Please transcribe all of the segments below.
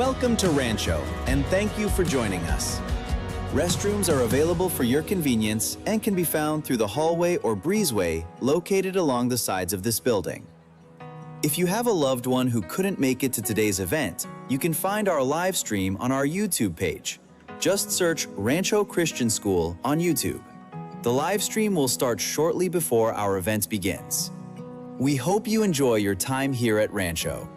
Welcome to Rancho, and thank you for joining us. Restrooms are available for your convenience and can be found through the hallway or breezeway located along the sides of this building. If you have a loved one who couldn't make it to today's event, you can find our live stream on our YouTube page. Just search Rancho Christian School on YouTube. The live stream will start shortly before our event begins. We hope you enjoy your time here at Rancho.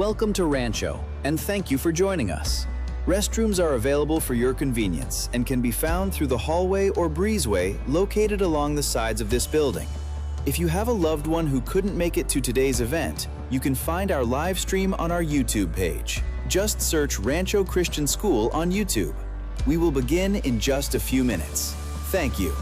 Welcome to Rancho, and thank you for joining us. Restrooms are available for your convenience and can be found through the hallway or breezeway located along the sides of this building. If you have a loved one who couldn't make it to today's event, you can find our live stream on our YouTube page. Just search Rancho Christian School on YouTube. We will begin in just a few minutes. Thank you.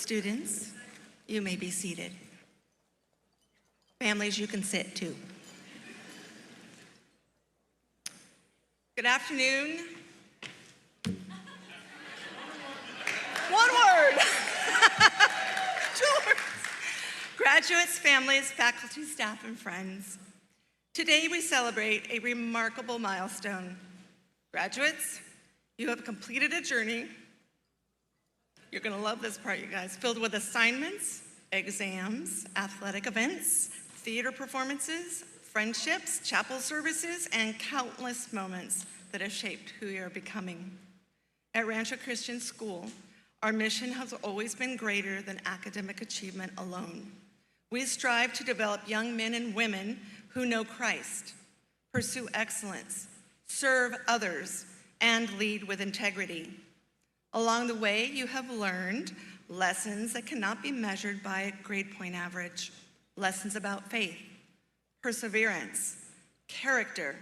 Students, you may be seated. Families, you can sit too. Good afternoon. One word. Two words. Graduates, families, faculty, staff, and friends. Today we celebrate a remarkable milestone. Graduates, you have completed a journey. You're gonna love this part, you guys, filled with assignments, exams, athletic events, theater performances, friendships, chapel services, and countless moments that have shaped who you are becoming. At Rancho Christian School, our mission has always been greater than academic achievement alone. We strive to develop young men and women who know Christ, pursue excellence, serve others, and lead with integrity. Along the way, you have learned lessons that cannot be measured by a grade point average, lessons about faith, perseverance, character,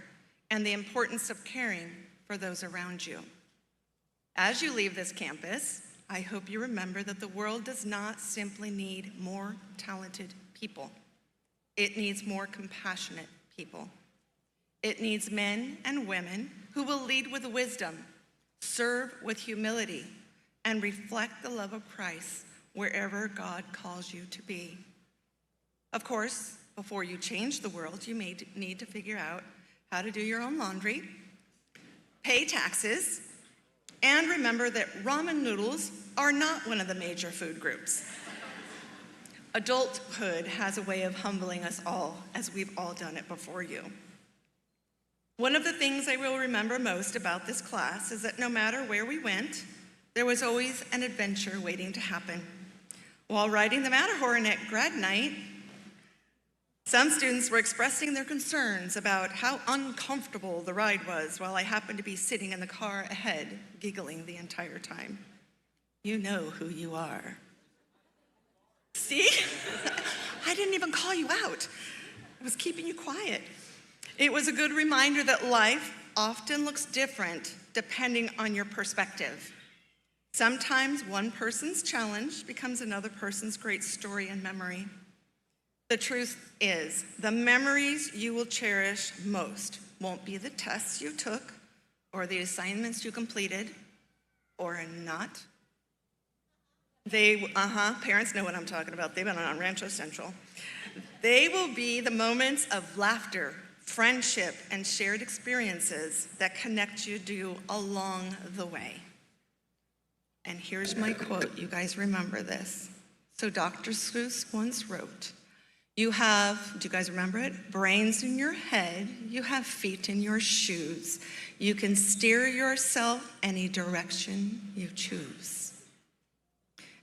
and the importance of caring for those around you. As you leave this campus, I hope you remember that the world does not simply need more talented people. It needs more compassionate people. It needs men and women who will lead with wisdom, serve with humility, and reflect the love of Christ wherever God calls you to be. Of course, before you change the world, you may need to figure out how to do your own laundry, pay taxes, and remember that ramen noodles are not one of the major food groups. Adulthood has a way of humbling us all, as we've all done it before you. One of the things I will remember most about this class is that no matter where we went, there was always an adventure waiting to happen. While riding the Matterhorn at grad night, some students were expressing their concerns about how uncomfortable the ride was, while I happened to be sitting in the car ahead, giggling the entire time. You know who you are. See? I didn't even call you out. I was keeping you quiet. It was a good reminder that life often looks different depending on your perspective. Sometimes one person's challenge becomes another person's great story and memory. The truth is, the memories you will cherish most won't be the tests you took or the assignments you completed or not. Parents know what I'm talking about. They've been on Rancho Central. They will be the moments of laughter, friendship, and shared experiences that connect you along the way. And here's my quote. You guys remember this. So Dr. Seuss once wrote, "You have," do you guys remember it? "Brains in your head, you have feet in your shoes. You can steer yourself any direction you choose."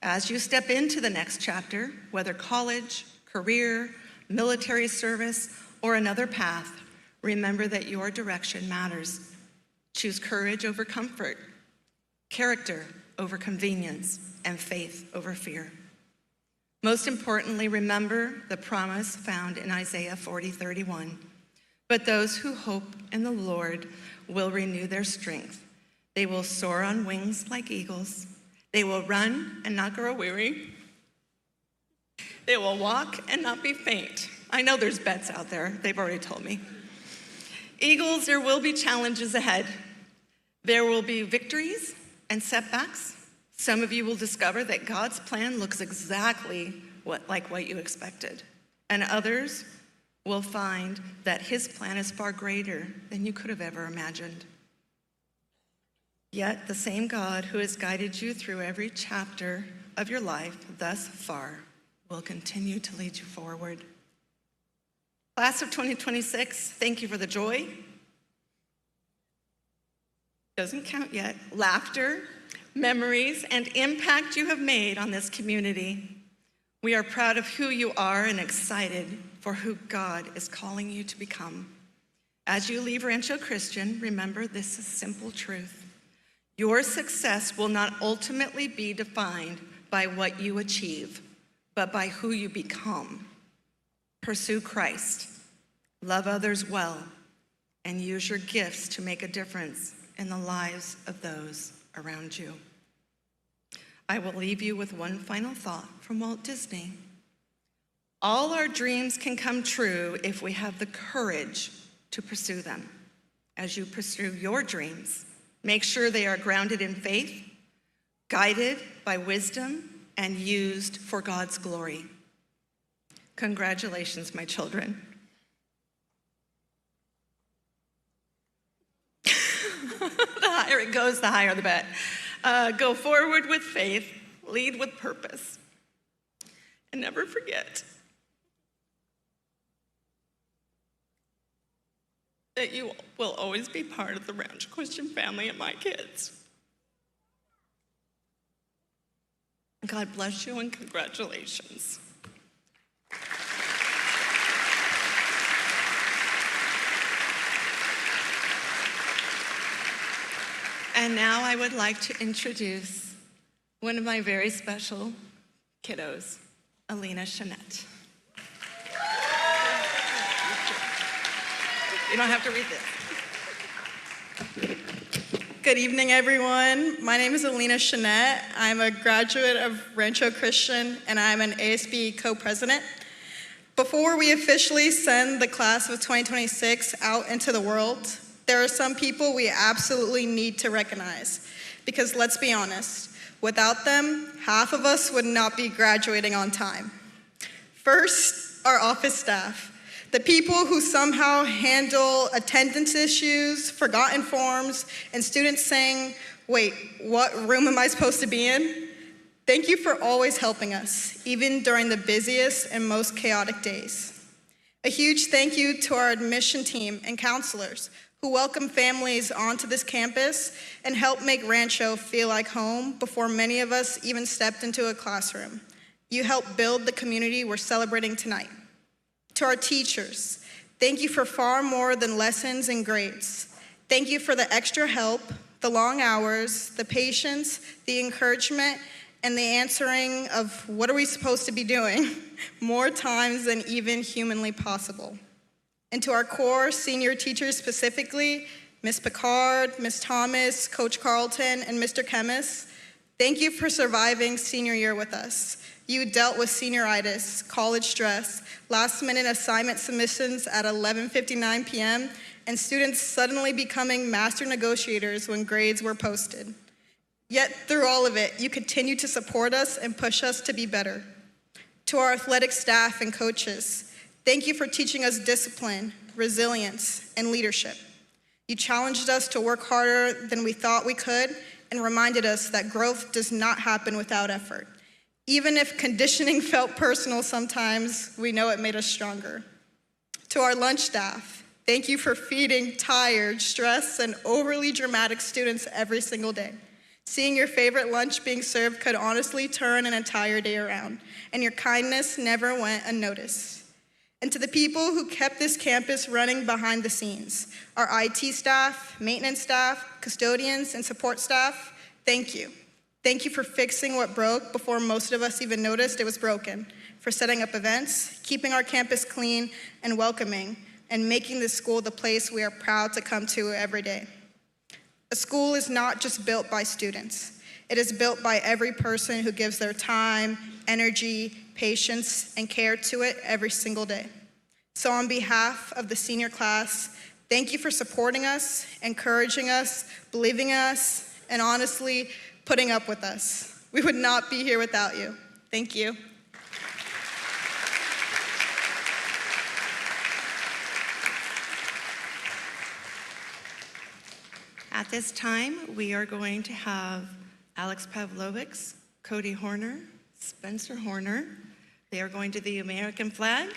As you step into the next chapter, whether college, career, military service, or another path, remember that your direction matters. Choose courage over comfort, character over convenience, and faith over fear. Most importantly, remember the promise found in Isaiah 40:31. "But those who hope in the Lord will renew their strength. They will soar on wings like eagles. They will run and not grow weary. They will walk and not be faint." I know there's bets out there. They've already told me. Eagles, there will be challenges ahead. There will be victories and setbacks. Some of you will discover that God's plan looks exactly like what you expected. And others will find that his plan is far greater than you could have ever imagined. Yet the same God who has guided you through every chapter of your life thus far will continue to lead you forward. Class of 2026, thank you for the joy. Doesn't count yet. Laughter, memories, and impact you have made on this community. We are proud of who you are and excited for who God is calling you to become. As you leave Rancho Christian, remember this simple truth. Your success will not ultimately be defined by what you achieve, but by who you become. Pursue Christ, love others well, and use your gifts to make a difference in the lives of those around you. I will leave you with one final thought from Walt Disney. All our dreams can come true if we have the courage to pursue them. As you pursue your dreams, make sure they are grounded in faith, guided by wisdom, and used for God's glory. Congratulations, my children. The higher it goes, the higher the bet. Go forward with faith, lead with purpose, and never forget that you will always be part of the Rancho Christian family and my kids. God bless you and congratulations. And now I would like to introduce one of my very special kiddos, Alina Shanette. You don't have to read this. Good evening, everyone. My name is Alina Shanette. I'm a graduate of Rancho Christian, and I'm an ASB co-president. Before we officially send the class of 2026 out into the world, there are some people we absolutely need to recognize. Because let's be honest, without them, half of us would not be graduating on time. First, our office staff. The people who somehow handle attendance issues, forgotten forms, and students saying, wait, what room am I supposed to be in? Thank you for always helping us, even during the busiest and most chaotic days. A huge thank you to our admission team and counselors who welcome families onto this campus and help make Rancho feel like home before many of us even stepped into a classroom. You helped build the community we're celebrating tonight. To our teachers, thank you for far more than lessons and grades. Thank you for the extra help, the long hours, the patience, the encouragement, and the answering of what are we supposed to be doing more times than even humanly possible. And to our core senior teachers specifically, Ms. Picard, Ms. Thomas, Coach Carlton, and Mr. Chemis, thank you for surviving senior year with us. You dealt with senioritis, college stress, last-minute assignment submissions at 11:59 p.m., and students suddenly becoming master negotiators when grades were posted. Yet through all of it, you continue to support us and push us to be better. To our athletic staff and coaches, thank you for teaching us discipline, resilience, and leadership. You challenged us to work harder than we thought we could and reminded us that growth does not happen without effort. Even if conditioning felt personal sometimes, we know it made us stronger. To our lunch staff, thank you for feeding tired, stressed, and overly dramatic students every single day. Seeing your favorite lunch being served could honestly turn an entire day around, and your kindness never went unnoticed. And to the people who kept this campus running behind the scenes, our IT staff, maintenance staff, custodians, and support staff, thank you. Thank you for fixing what broke before most of us even noticed it was broken, for setting up events, keeping our campus clean and welcoming, and making this school the place we are proud to come to every day. A school is not just built by students. It is built by every person who gives their time, energy, patience, and care to it every single day. So on behalf of the senior class, thank you for supporting us, encouraging us, believing in us, and honestly, putting up with us. We would not be here without you. Thank you. At this time, we are going to have Alex Pavlovics, Cody Horner, Spencer Horner. They are going to the American flag.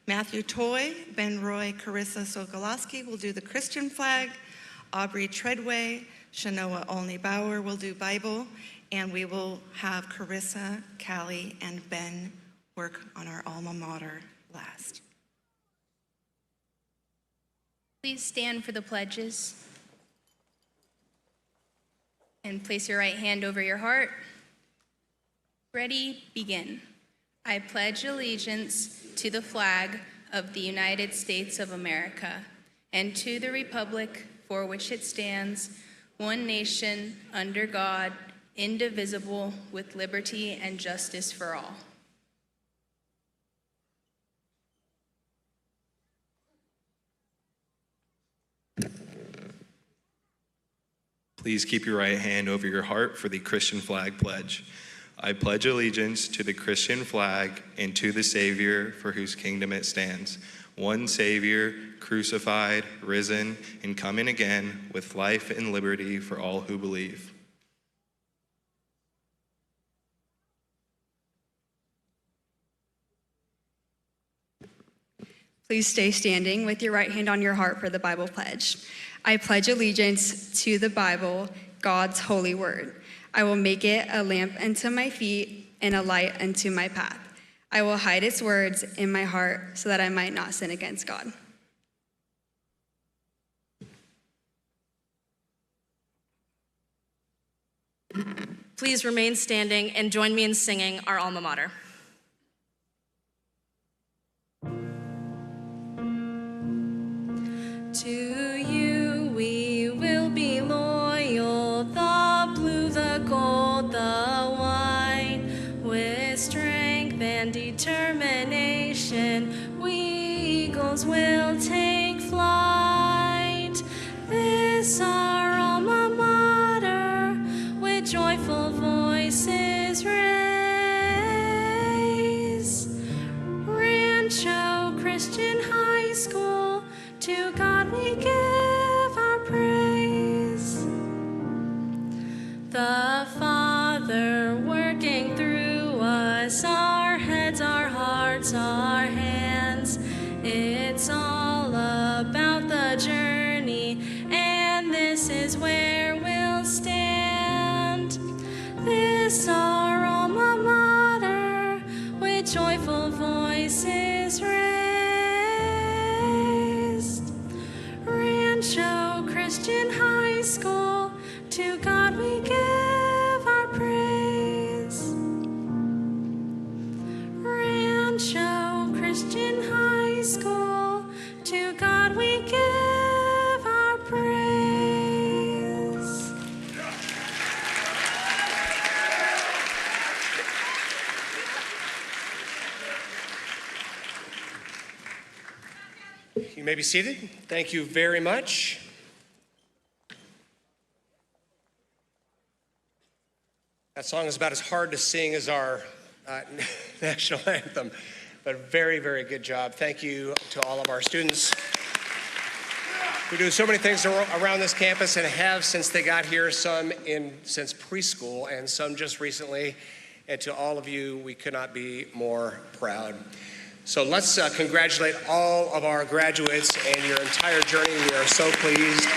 Matthew Toy, Ben Roy, Carissa Sokolowski will do the Christian flag. Aubrey Treadway, Shanoa Olney Bauer will do Bible, and we will have Carissa, Callie, and Ben work on our alma mater last. Please stand for the pledges. And place your right hand over your heart. Ready, begin. I pledge allegiance to the flag of the United States of America and to the republic for which it stands, one nation, under God, indivisible, with liberty and justice for all. Please keep your right hand over your heart for the Christian flag pledge. I pledge allegiance to the Christian flag and to the Savior for whose kingdom it stands, one Savior, crucified, risen, and coming again with life and liberty for all who believe. Please stay standing with your right hand on your heart for the Bible pledge. I pledge allegiance to the Bible, God's holy word. I will make it a lamp unto my feet and a light unto my path. I will hide its words in my heart so that I might not sin against God. Please remain standing and join me in singing our alma mater. To you we will be loyal, the blue, the gold, the white. With strength and determination, we eagles will take flight. This our alma mater, with joyful voices raise. Rancho Christian High School, to God we give our praise. The Father working through us, our heads, our hearts, our hands. It's all about the journey, and this is where we'll stand. This our alma mater, with joyful voices raised. Rancho Christian High School, to God we give our praise. Rancho Christian High School, to God we give our praise. You may be seated. Thank you very much. That song is about as hard to sing as our national anthem, but very, very good job. Thank you to all of our students. We do so many things around this campus and have since they got here, some since preschool and some just recently. And to all of you, we could not be more proud. So let's congratulate all of our graduates and your entire journey. We are so pleased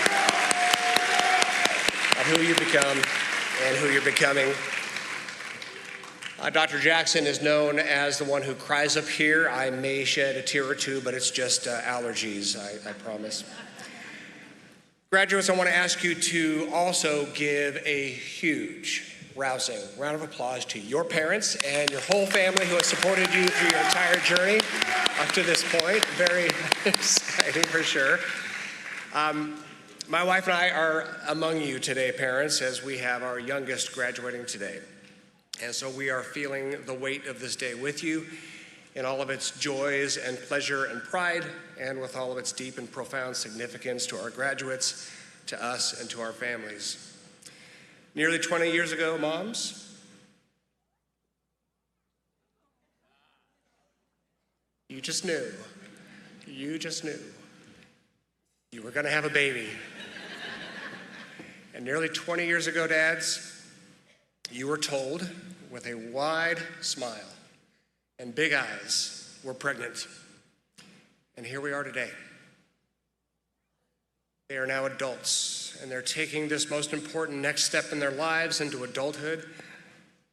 at who you become and who you're becoming. Dr. Jackson is known as the one who cries up here. I may shed a tear or two, but it's just allergies, I promise. Graduates, I want to ask you to also give a huge, rousing round of applause to your parents and your whole family who has supported you through your entire journey up to this point. Very exciting for sure. My wife and I are among you today, parents, as we have our youngest graduating today. And so we are feeling the weight of this day with you in all of its joys and pleasure and pride, and with all of its deep and profound significance to our graduates, to us, and to our families. Nearly 20 years ago, moms, you just knew. You just knew. You were going to have a baby. And nearly 20 years ago, dads, you were told with a wide smile and big eyes, we're pregnant. And here we are today. They are now adults, and they're taking this most important next step in their lives into adulthood.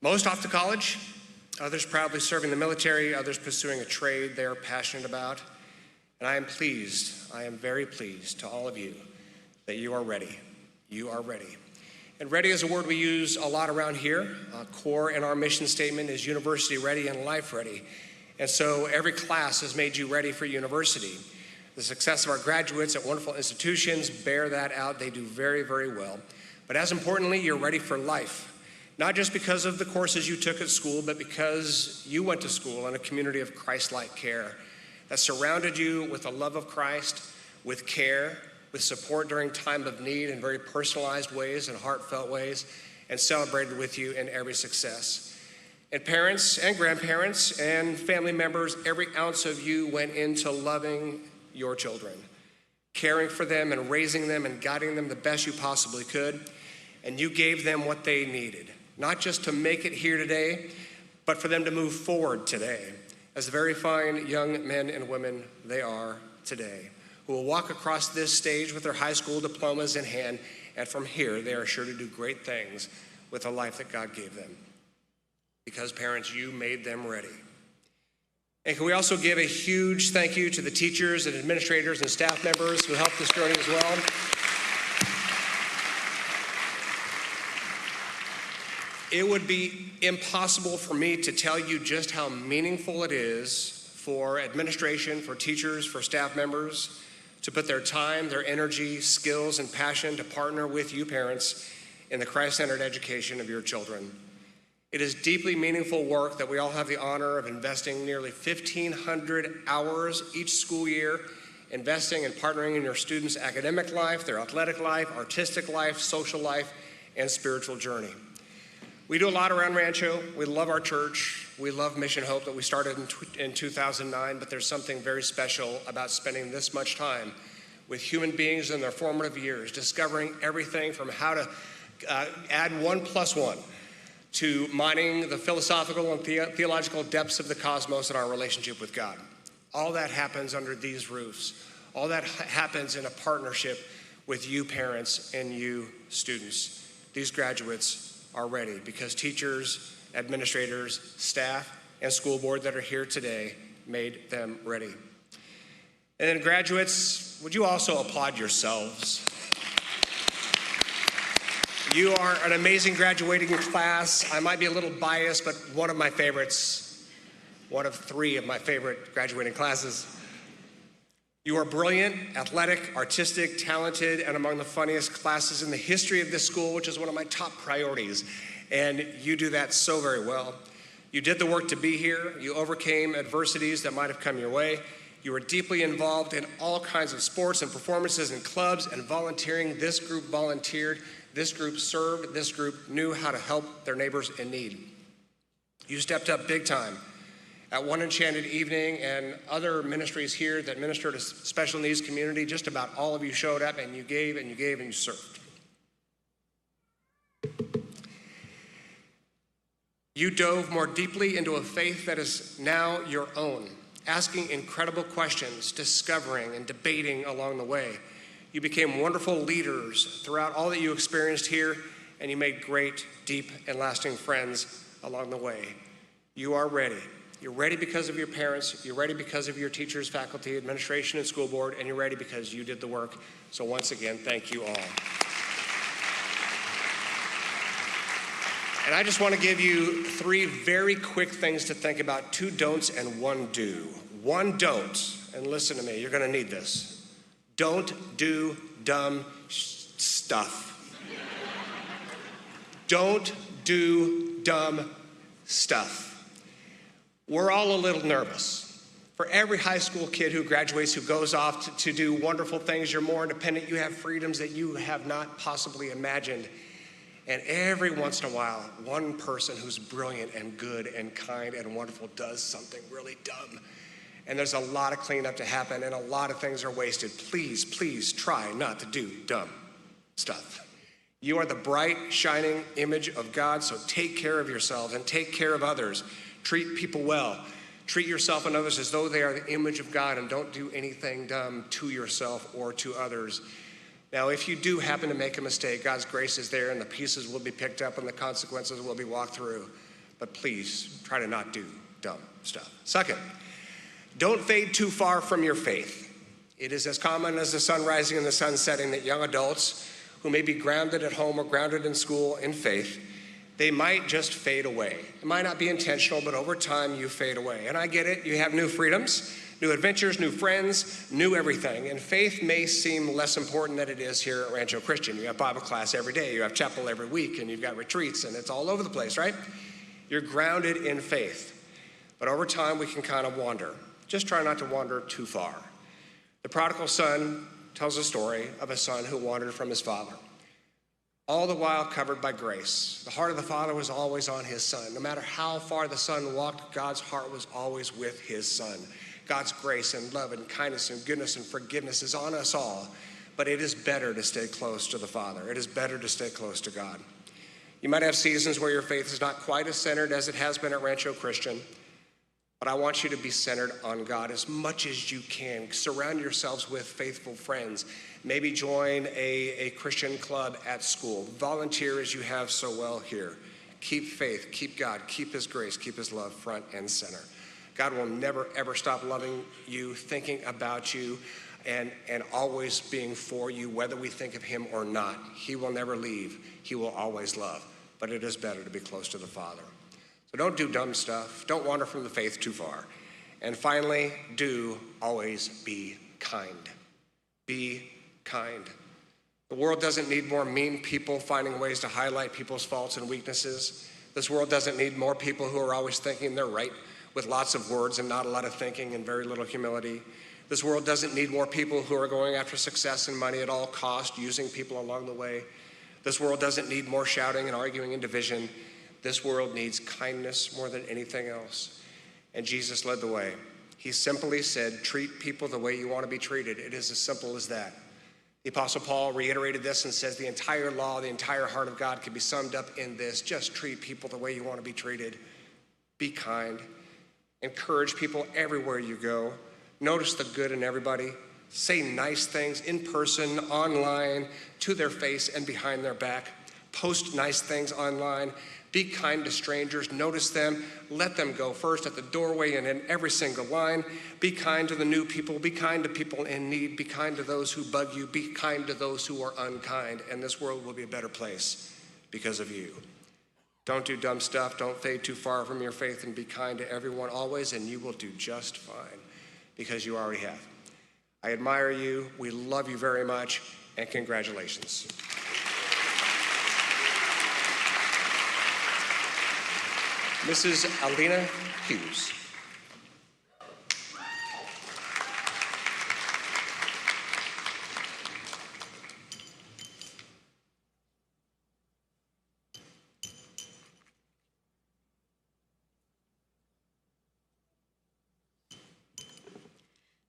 Most off to college, others proudly serving the military, others pursuing a trade they are passionate about. And I am very pleased to all of you that you are ready. You are ready. And ready is a word we use a lot around here. Core in our mission statement is university ready and life ready. And so every class has made you ready for university. The success of our graduates at wonderful institutions bear that out. They do very, very well. But as importantly, you're ready for life. not just because of the courses you took at school, but because you went to school in a community of Christ-like care that surrounded you with the love of Christ, with care, with support during time of need in very personalized ways and heartfelt ways, and celebrated with you in every success. And parents and grandparents and family members, every ounce of you went into loving your children, caring for them and raising them and guiding them the best you possibly could. And you gave them what they needed, not just to make it here today, but for them to move forward today as the very fine young men and women they are today, who will walk across this stage with their high school diplomas in hand, and from here they are sure to do great things with the life that God gave them. Because parents, you made them ready. And can we also give a huge thank you to the teachers and administrators and staff members who helped this journey as well. It would be impossible for me to tell you just how meaningful it is for administration, for teachers, for staff members to put their time, their energy, skills, and passion to partner with you parents in the Christ-centered education of your children. It is deeply meaningful work that we all have the honor of investing nearly 1,500 hours each school year, investing and partnering in your students' academic life, their athletic life, artistic life, social life, and spiritual journey. We do a lot around Rancho. We love our church. We love Mission Hope that we started in 2009, but there's something very special about spending this much time with human beings in their formative years, discovering everything from how to add 1 + 1 to mining the philosophical and theological depths of the cosmos and our relationship with God. All that happens under these roofs. All that happens in a partnership with you parents and you students. These graduates are ready because teachers, administrators, staff, and school board that are here today made them ready. And then graduates, would you also applaud yourselves? You are an amazing graduating class. I might be a little biased, but one of my favorites, one of 3 of my favorite graduating classes. You are brilliant, athletic, artistic, talented, and among the funniest classes in the history of this school, which is one of my top priorities. And you do that so very well. You did the work to be here. You overcame adversities that might have come your way. You were deeply involved in all kinds of sports and performances and clubs and volunteering. This group volunteered. This group served. This group knew how to help their neighbors in need. You stepped up big time at One Enchanted Evening and other ministries here that minister to special needs community. Just about all of you showed up, and you gave and you gave and you served. You dove more deeply into a faith that is now your own, asking incredible questions, discovering and debating along the way. You became wonderful leaders throughout all that you experienced here, and you made great, deep, and lasting friends along the way. You are ready. You're ready because of your parents. You're ready because of your teachers, faculty, administration, and school board, and you're ready because you did the work. So once again, thank you all. And I just want to give you 3 very quick things to think about, 2 don'ts and 1 do. 1 don't, and listen to me, you're going to need this. Don't do dumb stuff. Don't do dumb stuff. We're all a little nervous. For every high school kid who graduates, who goes off to do wonderful things, you're more independent, you have freedoms that you have not possibly imagined. And every once in a while, one person who's brilliant and good and kind and wonderful does something really dumb. And there's a lot of cleanup to happen, and a lot of things are wasted. Please, please try not to do dumb stuff. You are the bright, shining image of God, so take care of yourselves and take care of others. Treat people well. Treat yourself and others as though they are the image of God, and don't do anything dumb to yourself or to others. Now, if you do happen to make a mistake, God's grace is there, and the pieces will be picked up and the consequences will be walked through. But please, try to not do dumb stuff. Second, don't fade too far from your faith. It is as common as the sun rising and the sun setting that young adults who may be grounded at home or grounded in school in faith, they might just fade away. It might not be intentional, but over time you fade away. And I get it, you have new freedoms. New adventures, new friends, new everything. And faith may seem less important than it is here at Rancho Christian. You have Bible class every day, you have chapel every week, and you've got retreats, and it's all over the place, right? You're grounded in faith. But over time, we can kind of wander. Just try not to wander too far. The prodigal son tells a story of a son who wandered from his father, all the while covered by grace. The heart of the father was always on his son. No matter how far the son walked, God's heart was always with his son. God's grace and love and kindness and goodness and forgiveness is on us all, but it is better to stay close to the Father. It is better to stay close to God. You might have seasons where your faith is not quite as centered as it has been at Rancho Christian, but I want you to be centered on God as much as you can. Surround yourselves with faithful friends. Maybe join a Christian club at school. Volunteer as you have so well here. Keep faith, keep God, keep His grace, keep His love front and center. God will never, ever stop loving you, thinking about you, and always being for you, whether we think of Him or not. He will never leave. He will always love. But it is better to be close to the Father. So don't do dumb stuff. Don't wander from the faith too far. And finally, do always be kind. Be kind. The world doesn't need more mean people finding ways to highlight people's faults and weaknesses. This world doesn't need more people who are always thinking they're right, with lots of words and not a lot of thinking and very little humility. This world doesn't need more people who are going after success and money at all cost, using people along the way. This world doesn't need more shouting and arguing and division. This world needs kindness more than anything else. And Jesus led the way. He simply said, treat people the way you want to be treated. It is as simple as that. The Apostle Paul reiterated this and says the entire law, the entire heart of God can be summed up in this. Just treat people the way you want to be treated. Be kind. Encourage people everywhere you go. Notice the good in everybody. Say nice things in person, online, to their face and behind their back. Post nice things online. Be kind to strangers. Notice them. Let them go first at the doorway and in every single line. Be kind to the new people. Be kind to people in need. Be kind to those who bug you. Be kind to those who are unkind. And this world will be a better place because of you. Don't do dumb stuff. Don't fade too far from your faith, and be kind to everyone always, and you will do just fine because you already have. I admire you. We love you very much, and congratulations. Mrs. Alina Hughes.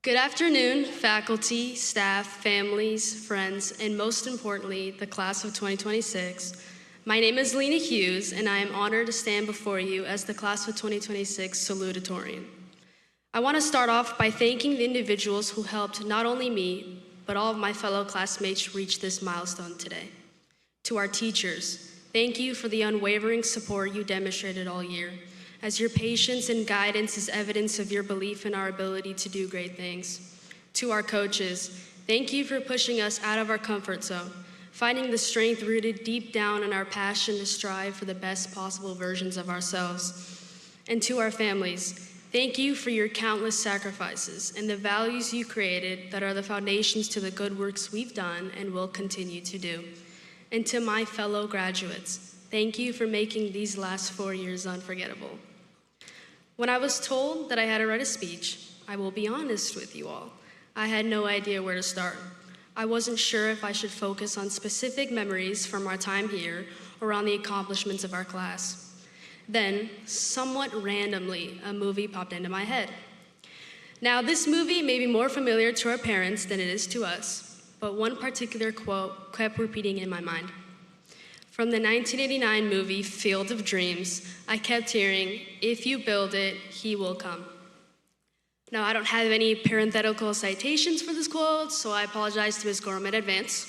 Good afternoon, faculty, staff, families, friends, and most importantly, the class of 2026. My name is Lena Hughes, and I am honored to stand before you as the class of 2026 salutatorian. I want to start off by thanking the individuals who helped not only me, but all of my fellow classmates reach this milestone today. To our teachers, thank you for the unwavering support you demonstrated all year, as your patience and guidance is evidence of your belief in our ability to do great things. To our coaches, thank you for pushing us out of our comfort zone, finding the strength rooted deep down in our passion to strive for the best possible versions of ourselves. And to our families, thank you for your countless sacrifices and the values you created that are the foundations to the good works we've done and will continue to do. And to my fellow graduates, thank you for making these last 4 years unforgettable. When I was told that I had to write a speech, I will be honest with you all, I had no idea where to start. I wasn't sure if I should focus on specific memories from our time here or on the accomplishments of our class. Then, somewhat randomly, a movie popped into my head. Now, this movie may be more familiar to our parents than it is to us, but one particular quote kept repeating in my mind. From the 1989 movie Field of Dreams, I kept hearing, "If you build it, he will come." Now, I don't have any parenthetical citations for this quote, so I apologize to Ms. Gorham in advance.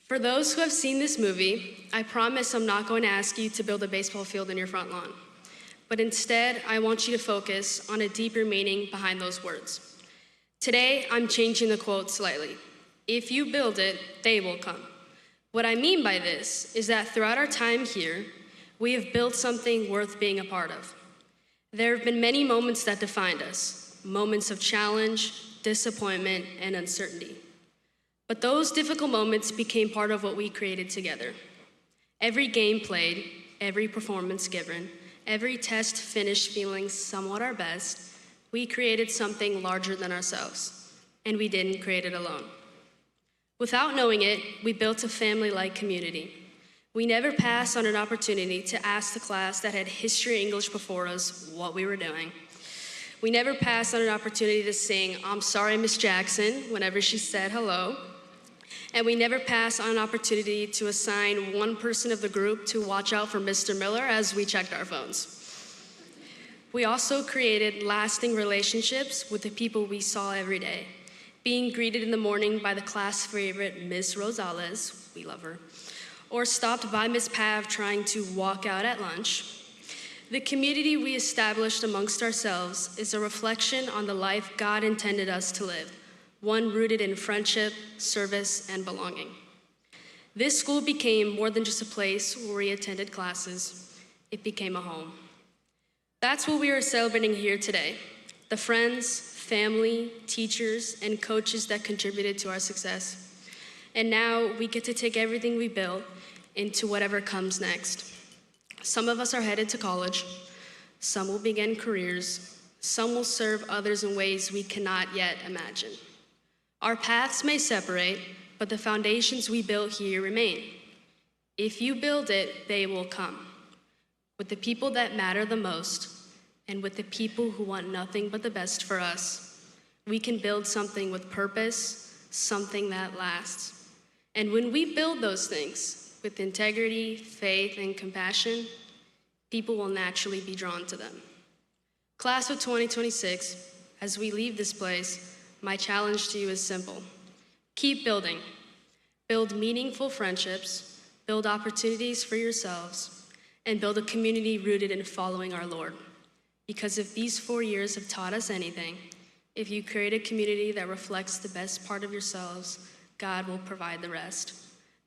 For those who have seen this movie, I promise I'm not going to ask you to build a baseball field in your front lawn, but instead, I want you to focus on a deeper meaning behind those words. Today, I'm changing the quote slightly. If you build it, they will come. What I mean by this is that throughout our time here, we have built something worth being a part of. There have been many moments that defined us, moments of challenge, disappointment, and uncertainty. But those difficult moments became part of what we created together. Every game played, every performance given, every test finished feeling somewhat our best, we created something larger than ourselves, and we didn't create it alone. Without knowing it, we built a family-like community. We never passed on an opportunity to ask the class that had history English before us what we were doing. We never passed on an opportunity to sing, "I'm sorry, Miss Jackson," whenever she said hello. And we never passed on an opportunity to assign one person of the group to watch out for Mr. Miller as we checked our phones. We also created lasting relationships with the people we saw every day. Being greeted in the morning by the class favorite, Miss Rosales, we love her, or stopped by Miss Pav trying to walk out at lunch. The community we established amongst ourselves is a reflection on the life God intended us to live, one rooted in friendship, service, and belonging. This school became more than just a place where we attended classes. It became a home. That's what we are celebrating here today, the friends, family, teachers, and coaches that contributed to our success. And now we get to take everything we built into whatever comes next. Some of us are headed to college, some will begin careers, some will serve others in ways we cannot yet imagine. Our paths may separate, but the foundations we built here remain. If you build it, they will come. With the people that matter the most, and with the people who want nothing but the best for us, we can build something with purpose, something that lasts. And when we build those things with integrity, faith, and compassion, people will naturally be drawn to them. Class of 2026, as we leave this place, my challenge to you is simple. Keep building. Build meaningful friendships, build opportunities for yourselves, and build a community rooted in following our Lord. Because if these 4 years have taught us anything, if you create a community that reflects the best part of yourselves, God will provide the rest.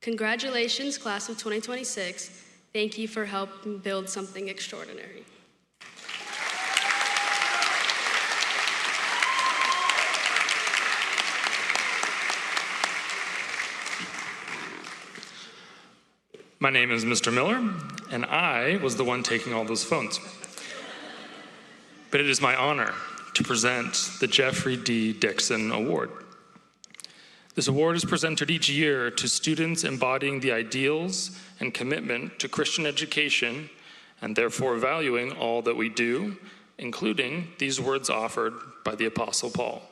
Congratulations, class of 2026. Thank you for helping build something extraordinary. My name is Mr. Miller, and I was the one taking all those phones. But it is my honor to present the Jeffrey D. Dixon Award. This award is presented each year to students embodying the ideals and commitment to Christian education and therefore valuing all that we do, including these words offered by the Apostle Paul.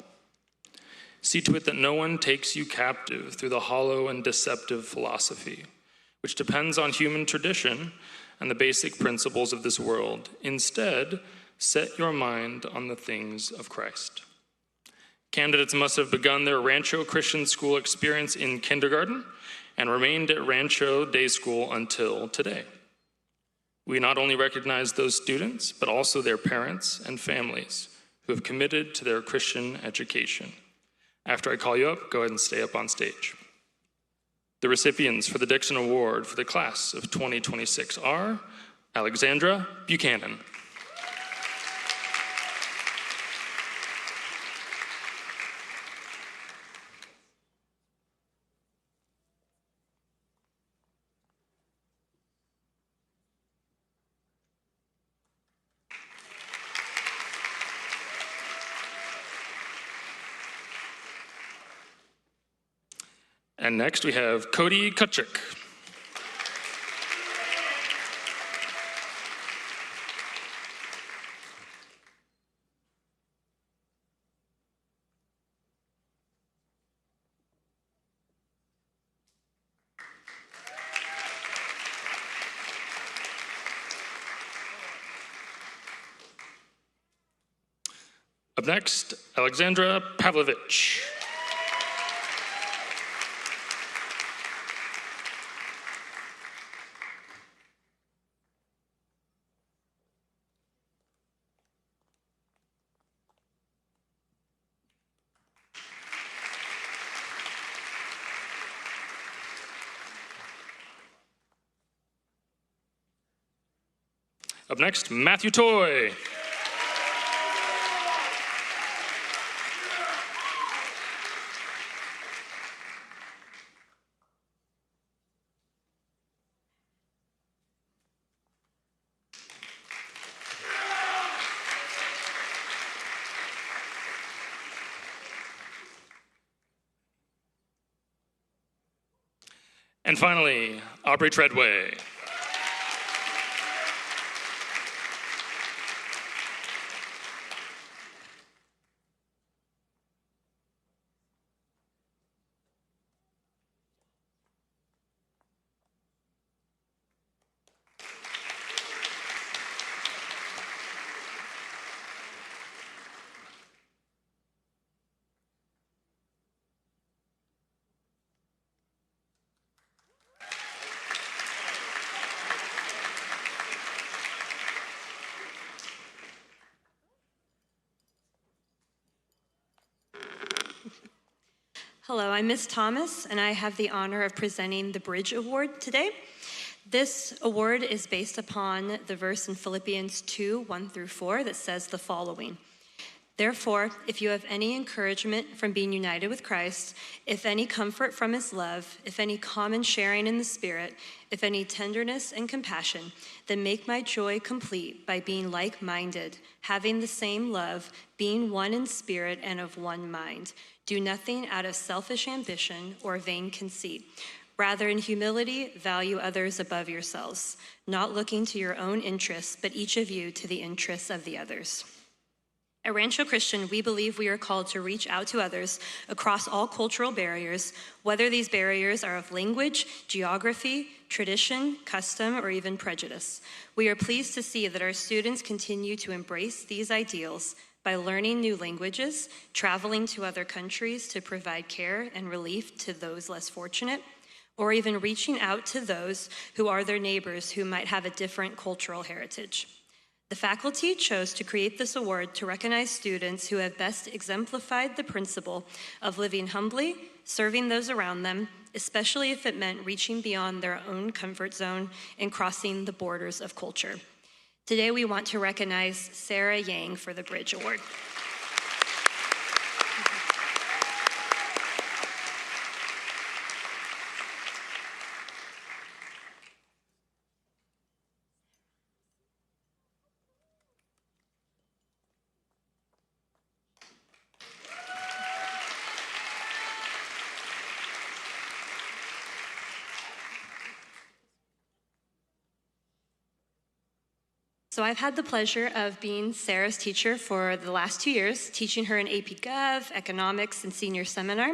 See to it that no one takes you captive through the hollow and deceptive philosophy, which depends on human tradition and the basic principles of this world. Instead, set your mind on the things of Christ. Candidates must have begun their Rancho Christian School experience in kindergarten and remained at Rancho Day School until today. We not only recognize those students, but also their parents and families who have committed to their Christian education. After I call you up, go ahead and stay up on stage. The recipients for the Dixon Award for the class of 2026 are Alexandra Buchanan. And next we have Cody Kutchik. Up next, Alexandra Pavlovich. Up next, Matthew Toy. And finally, Aubrey Treadway. Hello, I'm Ms. Thomas, and I have the honor of presenting the Bridge Award today. This award is based upon the verse in Philippians 2, 1-4 that says the following. Therefore, if you have any encouragement from being united with Christ, if any comfort from his love, if any common sharing in the Spirit, if any tenderness and compassion, then make my joy complete by being like-minded, having the same love, being one in spirit and of one mind. Do nothing out of selfish ambition or vain conceit. Rather, in humility, value others above yourselves, not looking to your own interests, but each of you to the interests of the others. At Rancho Christian, we believe we are called to reach out to others across all cultural barriers, whether these barriers are of language, geography, tradition, custom, or even prejudice. We are pleased to see that our students continue to embrace these ideals by learning new languages, traveling to other countries to provide care and relief to those less fortunate, or even reaching out to those who are their neighbors who might have a different cultural heritage. The faculty chose to create this award to recognize students who have best exemplified the principle of living humbly, serving those around them, especially if it meant reaching beyond their own comfort zone and crossing the borders of culture. Today, we want to recognize Sarah Yang for the Bridge Award. So I've had the pleasure of being Sarah's teacher for the last 2 years, teaching her in AP Gov, Economics, and Senior Seminar.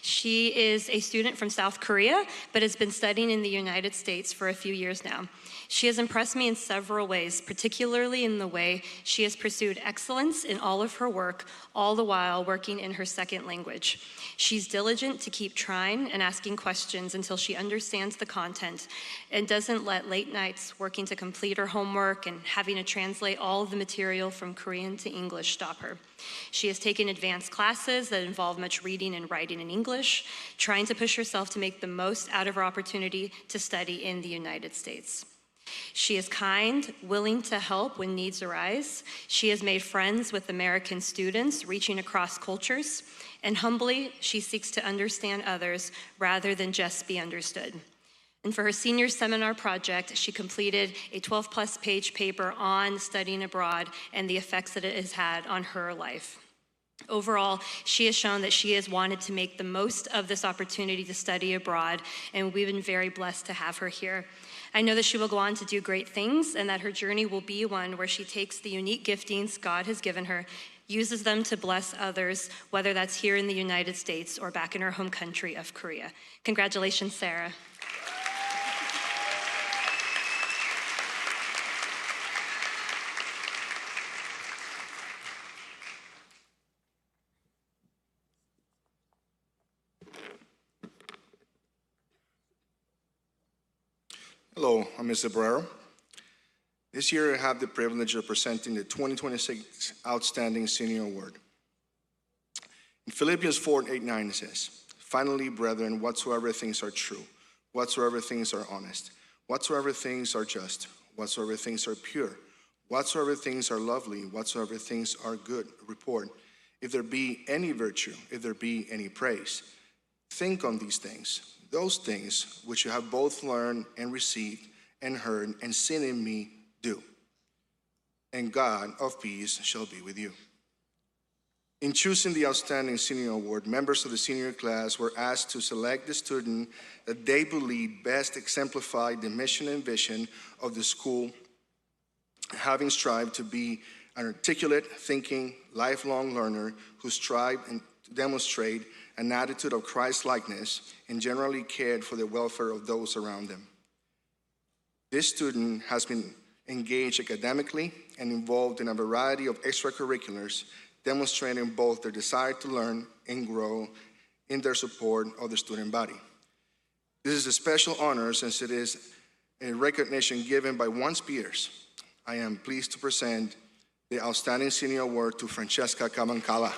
She is a student from South Korea, but has been studying in the United States for a few years now. She has impressed me in several ways, particularly in the way she has pursued excellence in all of her work, all the while working in her second language. She's diligent to keep trying and asking questions until she understands the content and doesn't let late nights working to complete her homework and having to translate all of the material from Korean to English stop her. She has taken advanced classes that involve much reading and writing in English, trying to push herself to make the most out of her opportunity to study in the United States. She is kind, willing to help when needs arise. She has made friends with American students, reaching across cultures, and humbly, she seeks to understand others rather than just be understood. And for her senior seminar project, she completed a 12-plus page paper on studying abroad and the effects that it has had on her life. Overall, she has shown that she has wanted to make the most of this opportunity to study abroad, and we've been very blessed to have her here. I know that she will go on to do great things and that her journey will be one where she takes the unique giftings God has given her, uses them to bless others, whether that's here in the United States or back in her home country of Korea. Congratulations, Sarah. Hello, I'm Mr. Barrero. This year I have the privilege of presenting the 2026 Outstanding Senior Award. In Philippians 4:8-9 it says, "Finally, brethren, whatsoever things are true, whatsoever things are honest, whatsoever things are just, whatsoever things are pure, whatsoever things are lovely, whatsoever things are good report, if there be any virtue, if there be any praise, think on these things. Those things which you have both learned and received and heard and seen in me, do. And God of peace shall be with you." In choosing the Outstanding Senior Award, members of the senior class were asked to select the student that they believe best exemplified the mission and vision of the school, having strived to be an articulate, thinking, lifelong learner who strived and to demonstrate an attitude of Christ-likeness and generally cared for the welfare of those around them. This student has been engaged academically and involved in a variety of extracurriculars, demonstrating both their desire to learn and grow in their support of the student body. This is a special honor since it is a recognition given by one's peers. I am pleased to present the Outstanding Senior Award to Francesca Cabancala.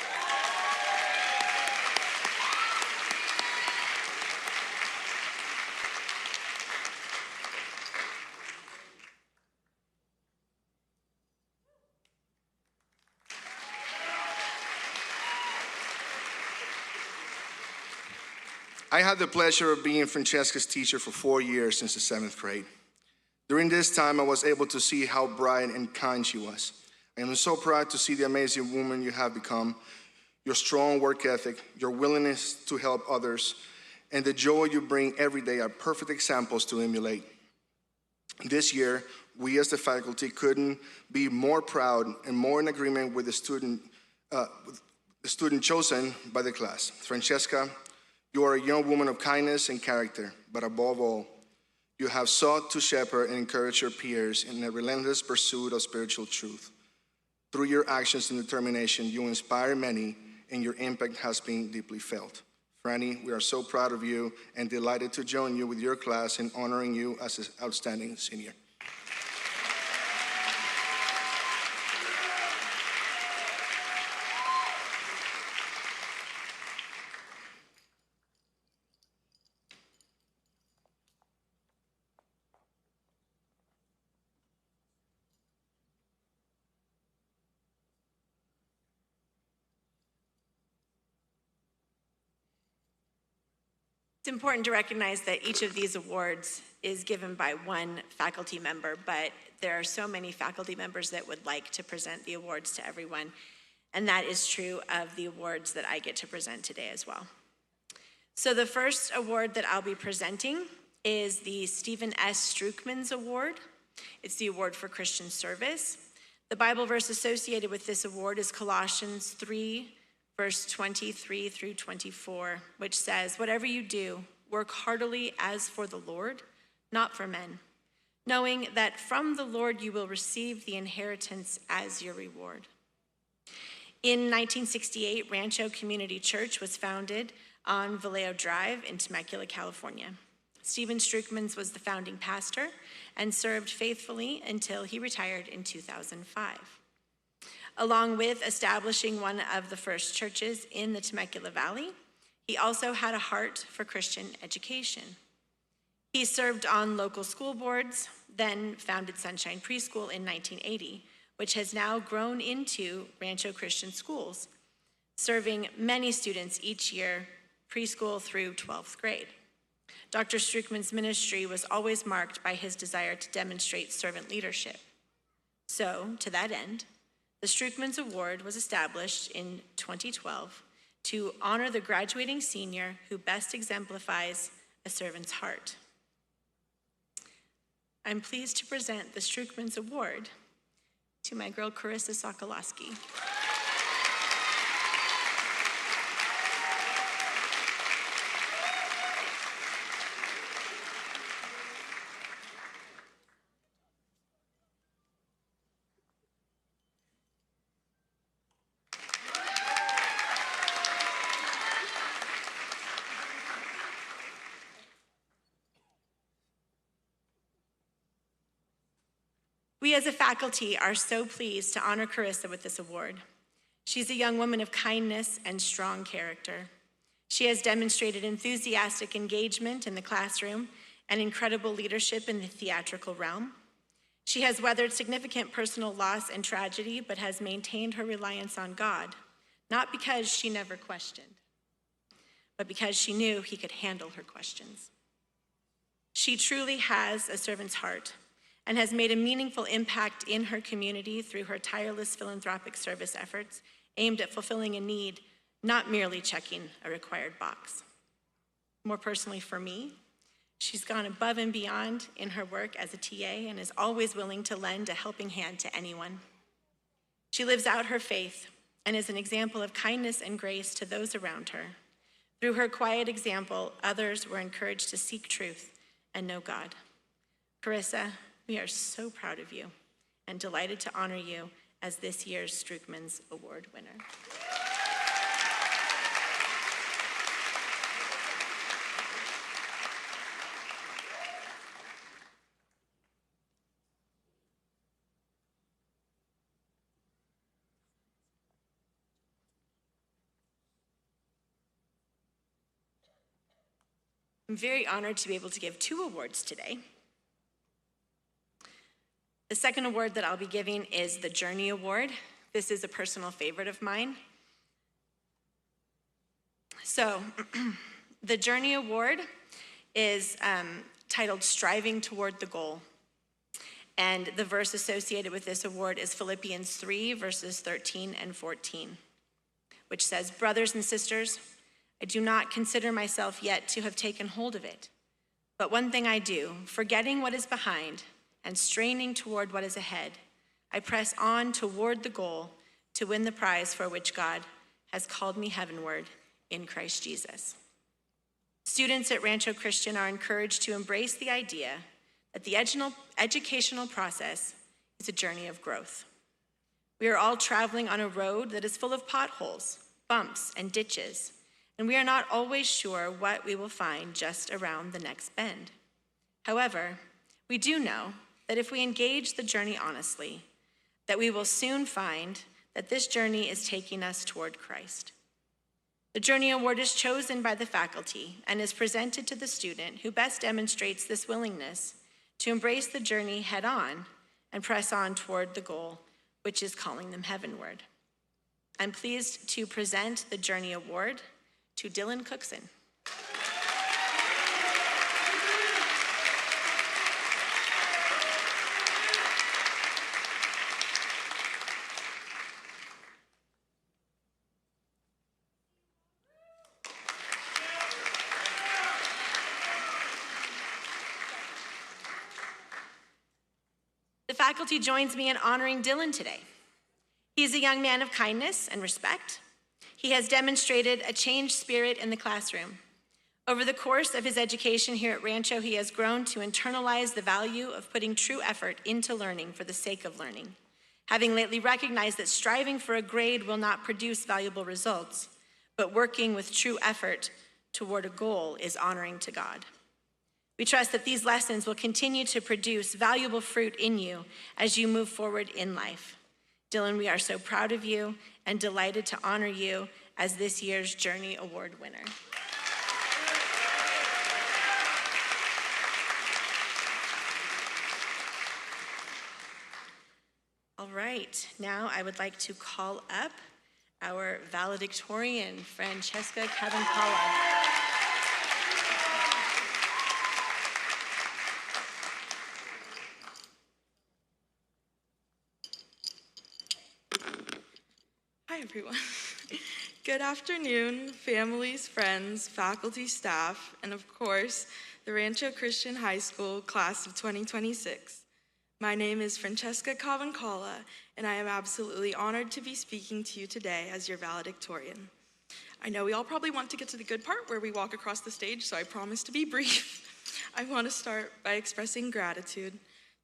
I had the pleasure of being Francesca's teacher for 4 years since the 7th grade. During this time, I was able to see how bright and kind she was. I am so proud to see the amazing woman you have become, your strong work ethic, your willingness to help others, and the joy you bring every day are perfect examples to emulate. This year, we as the faculty couldn't be more proud and more in agreement with the student chosen by the class. Francesca, you are a young woman of kindness and character, but above all, you have sought to shepherd and encourage your peers in a relentless pursuit of spiritual truth. Through your actions and determination, you inspire many, and your impact has been deeply felt. Franny, we are so proud of you and delighted to join you with your class in honoring you as an outstanding senior. It's important to recognize that each of these awards is given by one faculty member, but there are so many faculty members that would like to present the awards to everyone, and that is true of the awards that I get to present today as well. So the first award that I'll be presenting is the Stephen S. Strukmans Award. It's the award for Christian service. The Bible verse associated with this award is Colossians 3, verse 23 through 24, which says, "Whatever you do, work heartily as for the Lord, not for men, knowing that from the Lord you will receive the inheritance as your reward." In 1968, Rancho Community Church was founded on Vallejo Drive in Temecula, California. Stephen Strukmans was the founding pastor and served faithfully until he retired in 2005. Along with establishing one of the first churches in the Temecula Valley, he also had a heart for Christian education. He served on local school boards, then founded Sunshine Preschool in 1980, which has now grown into Rancho Christian Schools, serving many students each year, preschool through 12th grade. Dr. Strukmans' ministry was always marked by his desire to demonstrate servant leadership. So, to that end, the Strukmans Award was established in 2012 to honor the graduating senior who best exemplifies a servant's heart. I'm pleased to present the Strukmans Award to my girl, Carissa Sokolowski. We as a faculty are so pleased to honor Carissa with this award. She's a young woman of kindness and strong character. She has demonstrated enthusiastic engagement in the classroom and incredible leadership in the theatrical realm. She has weathered significant personal loss and tragedy, but has maintained her reliance on God, not because she never questioned, but because she knew he could handle her questions. She truly has a servant's heart and has made a meaningful impact in her community through her tireless philanthropic service efforts aimed at fulfilling a need, not merely checking a required box. More personally for me, she's gone above and beyond in her work as a TA and is always willing to lend a helping hand to anyone. She lives out her faith and is an example of kindness and grace to those around her. Through her quiet example, others were encouraged to seek truth and know God. Carissa, we are so proud of you and delighted to honor you as this year's Strukemans Award winner. I'm very honored to be able to give 2 awards today. The second award that I'll be giving is the Journey Award. This is a personal favorite of mine. So, the Journey Award is titled Striving Toward the Goal. And the verse associated with this award is Philippians 3, verses 13 and 14, which says, "Brothers and sisters, I do not consider myself yet to have taken hold of it. But one thing I do, forgetting what is behind and straining toward what is ahead, I press on toward the goal to win the prize for which God has called me heavenward in Christ Jesus." Students at Rancho Christian are encouraged to embrace the idea that the educational process is a journey of growth. We are all traveling on a road that is full of potholes, bumps, and ditches, and we are not always sure what we will find just around the next bend. However, we do know that if we engage the journey honestly, that we will soon find that this journey is taking us toward Christ. The Journey Award is chosen by the faculty and is presented to the student who best demonstrates this willingness to embrace the journey head on and press on toward the goal, which is calling them heavenward. I'm pleased to present the Journey Award to Dylan Cookson. The faculty joins me in honoring Dylan today. He is a young man of kindness and respect. He has demonstrated a changed spirit in the classroom. Over the course of his education here at Rancho, he has grown to internalize the value of putting true effort into learning for the sake of learning, having lately recognized that striving for a grade will not produce valuable results, but working with true effort toward a goal is honoring to God. We trust that these lessons will continue to produce valuable fruit in you as you move forward in life. Dylan, we are so proud of you and delighted to honor you as this year's Journey Award winner. All right, now I would like to call up our valedictorian, Francesca Cavancala. Hi, everyone. Good afternoon, families, friends, faculty, staff, and of course, the Rancho Christian High School class of 2026. My name is Francesca Cavancala, and I am absolutely honored to be speaking to you today as your valedictorian. I know we all probably want to get to the good part where we walk across the stage, so I promise to be brief. I want to start by expressing gratitude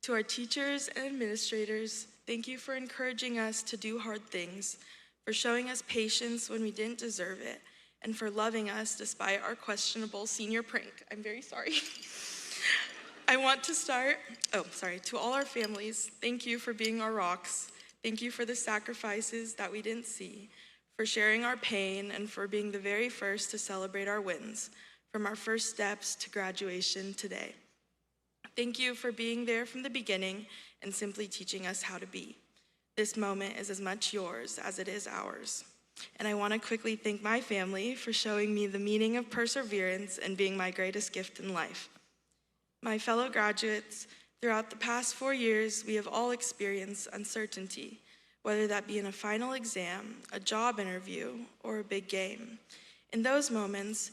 to our teachers and administrators. Thank you for encouraging us to do hard things, for showing us patience when we didn't deserve it, and for loving us despite our questionable senior prank. I'm very sorry. I want to start, to all our families, thank you for being our rocks. Thank you for the sacrifices that we didn't see, for sharing our pain, and for being the very first to celebrate our wins, from our first steps to graduation today. Thank you for being there from the beginning and simply teaching us how to be. This moment is as much yours as it is ours. And I want to quickly thank my family for showing me the meaning of perseverance and being my greatest gift in life. My fellow graduates, throughout the past 4 years, we have all experienced uncertainty. whether that be in a final exam, a job interview, or a big game. In those moments,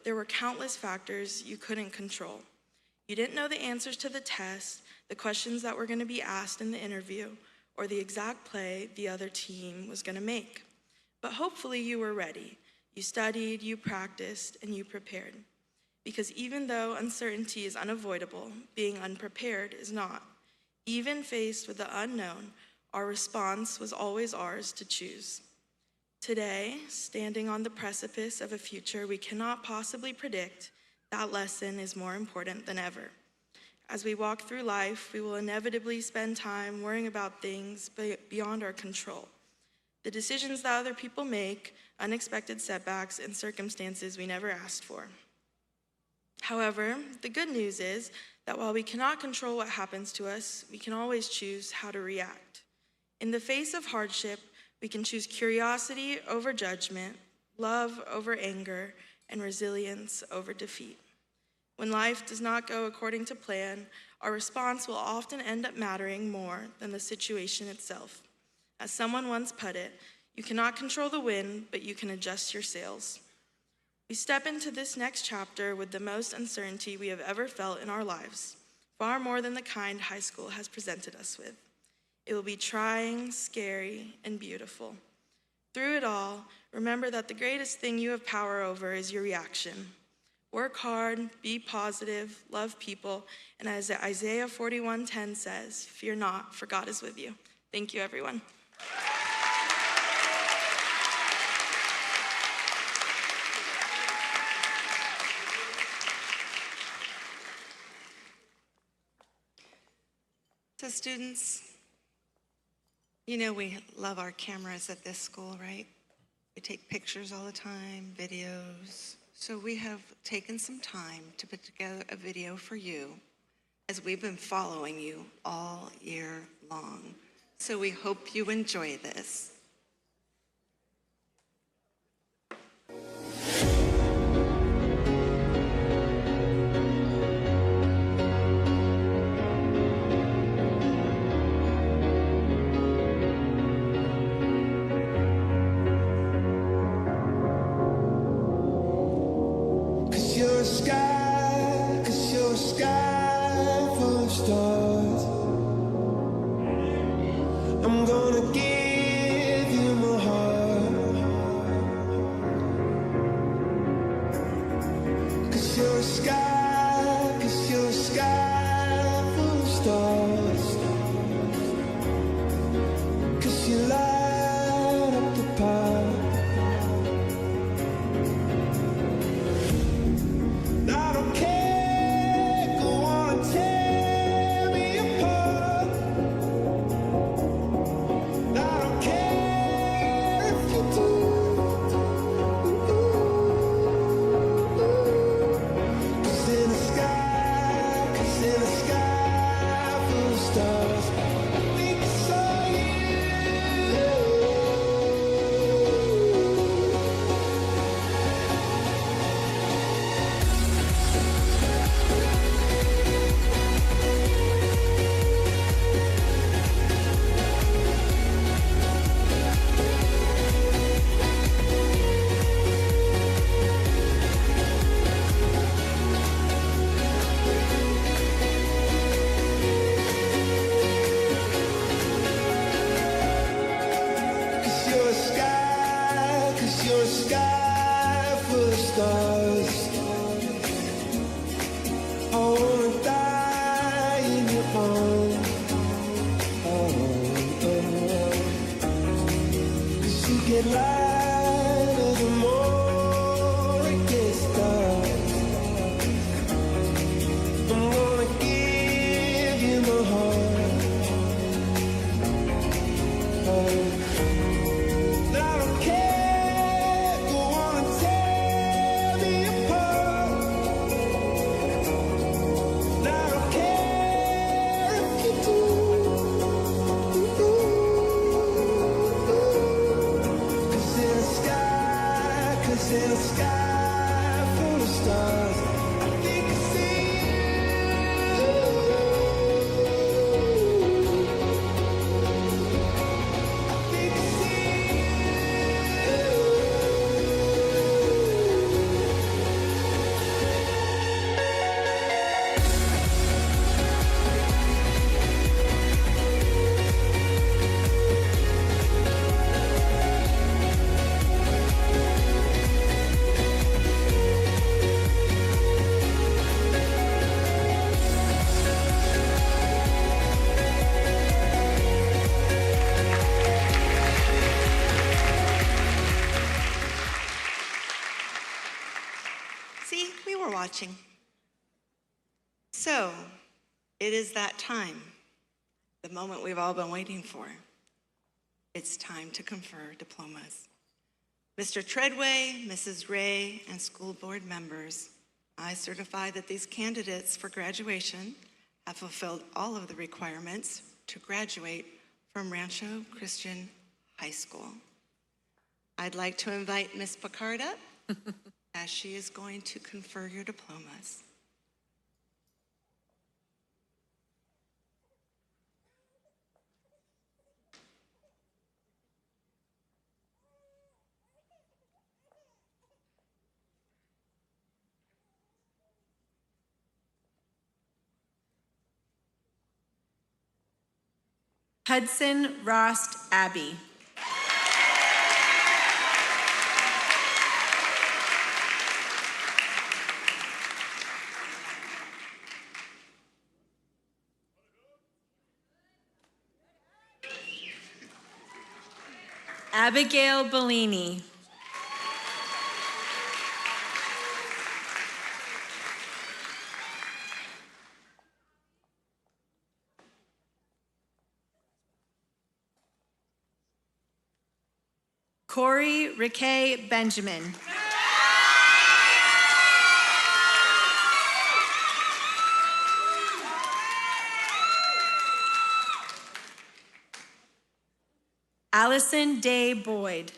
there were countless factors you couldn't control. You didn't know the answers to the test, the questions that were going to be asked in the interview, or the exact play the other team was going to make. But hopefully you were ready. You studied, you practiced, and you prepared. Because even though uncertainty is unavoidable, being unprepared is not. Even faced with the unknown, our response was always ours to choose. Today, standing on the precipice of a future we cannot possibly predict, that lesson is more important than ever. As we walk through life, we will inevitably spend time worrying about things beyond our control. The decisions that other people make, unexpected setbacks, and circumstances we never asked for. However, the good news is that while we cannot control what happens to us, we can always choose how to react. In the face of hardship, we can choose curiosity over judgment, love over anger, and resilience over defeat. When life does not go according to plan, our response will often end up mattering more than the situation itself. As someone once put it, you cannot control the wind, but you can adjust your sails. We step into this next chapter with the most uncertainty we have ever felt in our lives, far more than the kind high school has presented us with. It will be trying, scary, and beautiful. Through it all, remember that the greatest thing you have power over is your reaction. Work hard, be positive, love people, and as Isaiah 41:10 says, fear not, for God is with you. Thank you, everyone. So students, you know we love our cameras at this school, right? We take pictures all the time, videos. So we have taken some time to put together a video for you as we've been following you all year long. So we hope you enjoy this. Then See, we were watching. So, it is that time, the moment we've all been waiting for. It's time to confer diplomas. Mr. Treadway, Mrs. Ray, and school board members, I certify that these candidates for graduation have fulfilled all of the requirements to graduate from Rancho Christian High School. I'd like to invite Ms. Picard up as she is going to confer your diplomas. Hudson Rost Abbey. Abigail Bellini. Corey Rickay Benjamin. Allison Day Boyd.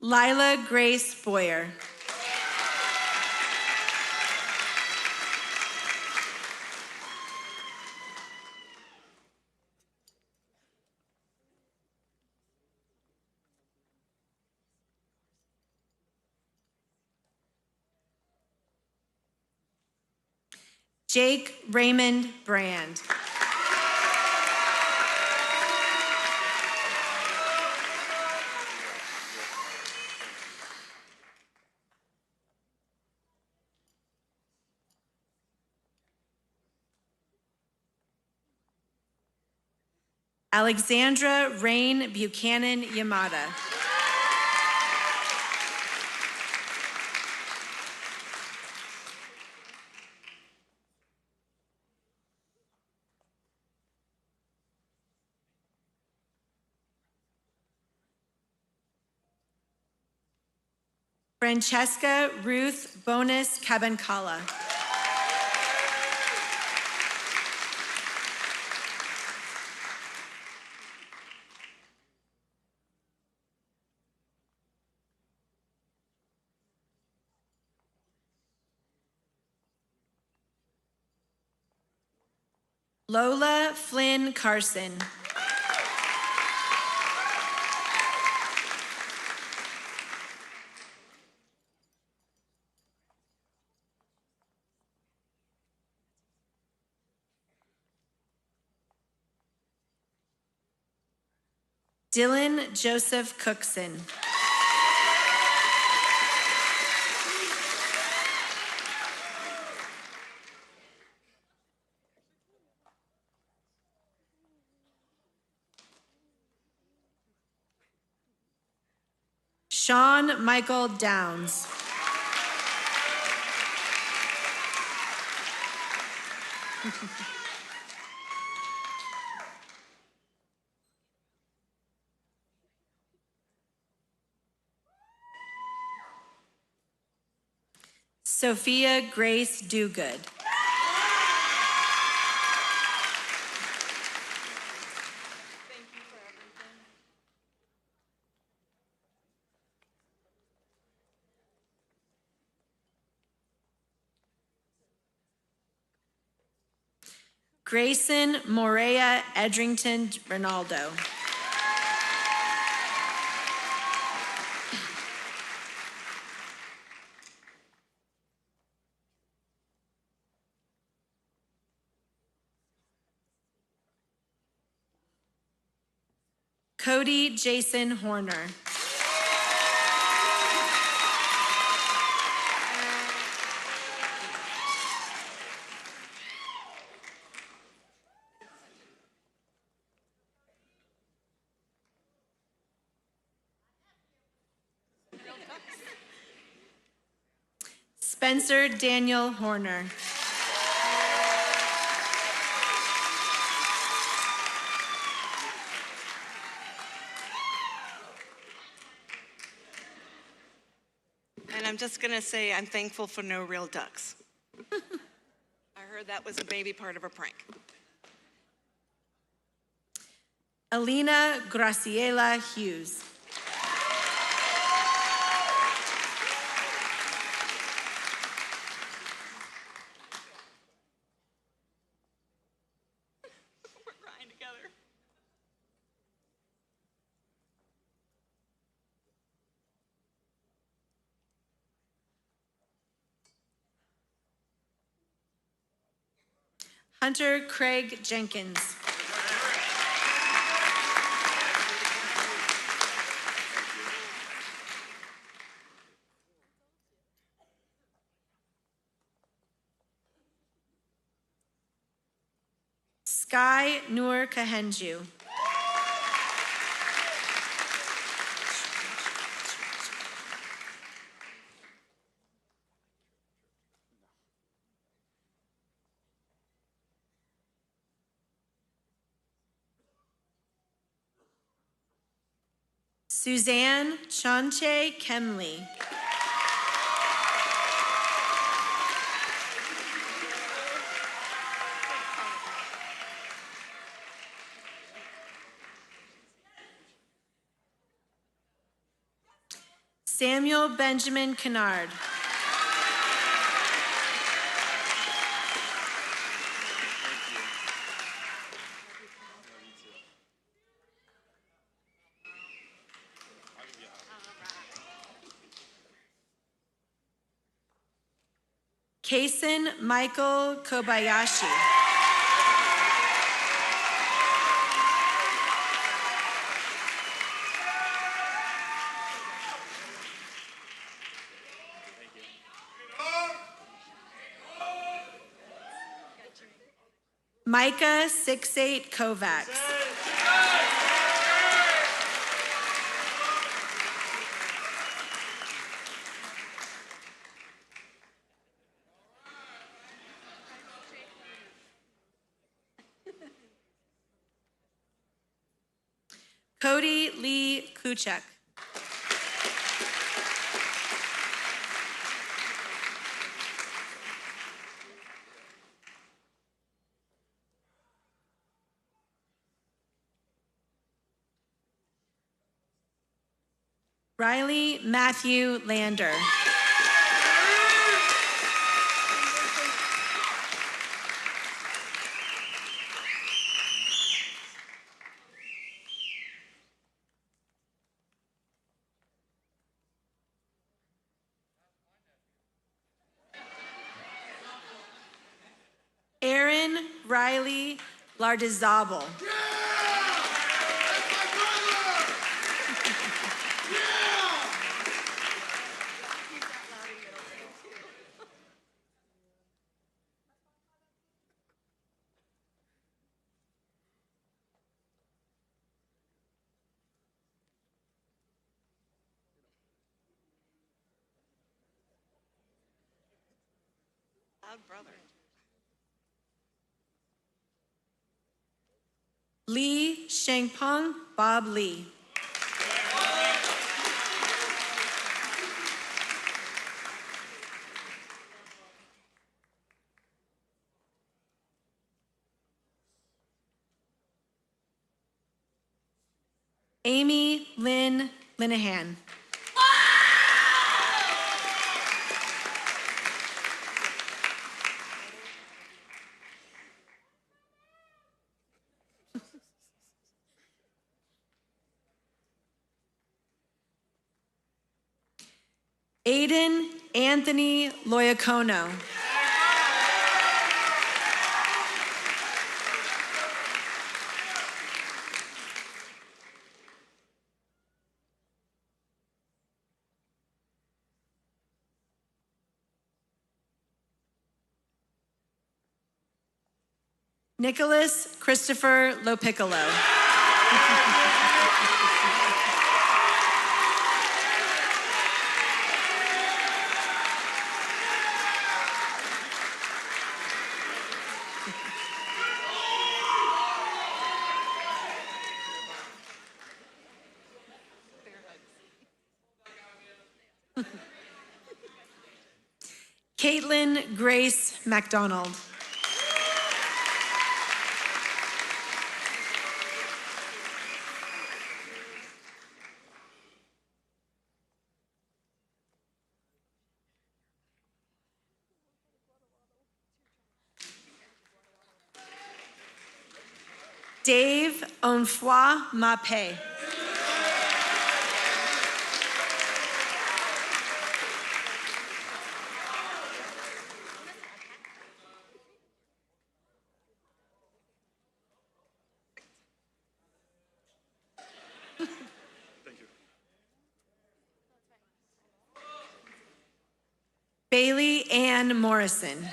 Lila Grace Boyer. Jake Raymond Brand. Alexandra Rain Buchanan Yamada. Francesca Ruth Bonus Cabancala. Lola Flynn Carson. Dylan Joseph Cookson. Sean Michael Downs. Sophia Grace Dugood. Grayson Morea Edrington Ronaldo. Cody Jason Horner. Spencer Daniel Horner. And I'm just going to say I'm thankful for no real ducks. I heard that was a baby part of a prank. Alina Graciela Hughes. We're crying together. Hunter Craig Jenkins. Sky Noor Kahenju. Suzanne Chanche Kemley. Samuel Benjamin Kennard. Kason Michael Kobayashi. Micah 6'8" Kovacs. Cody Lee Kuchek. Riley Matthew Lander. Aaron Riley Lardizabal. Loud brother. Lee Shengpeng Bob Lee. Amy Lynn Linehan. Aiden Anthony Loyacono. Nicholas Christopher Lopiccolo. Caitlin Grace MacDonald. Dave Onfwa Mape. Bailey Ann Morrison.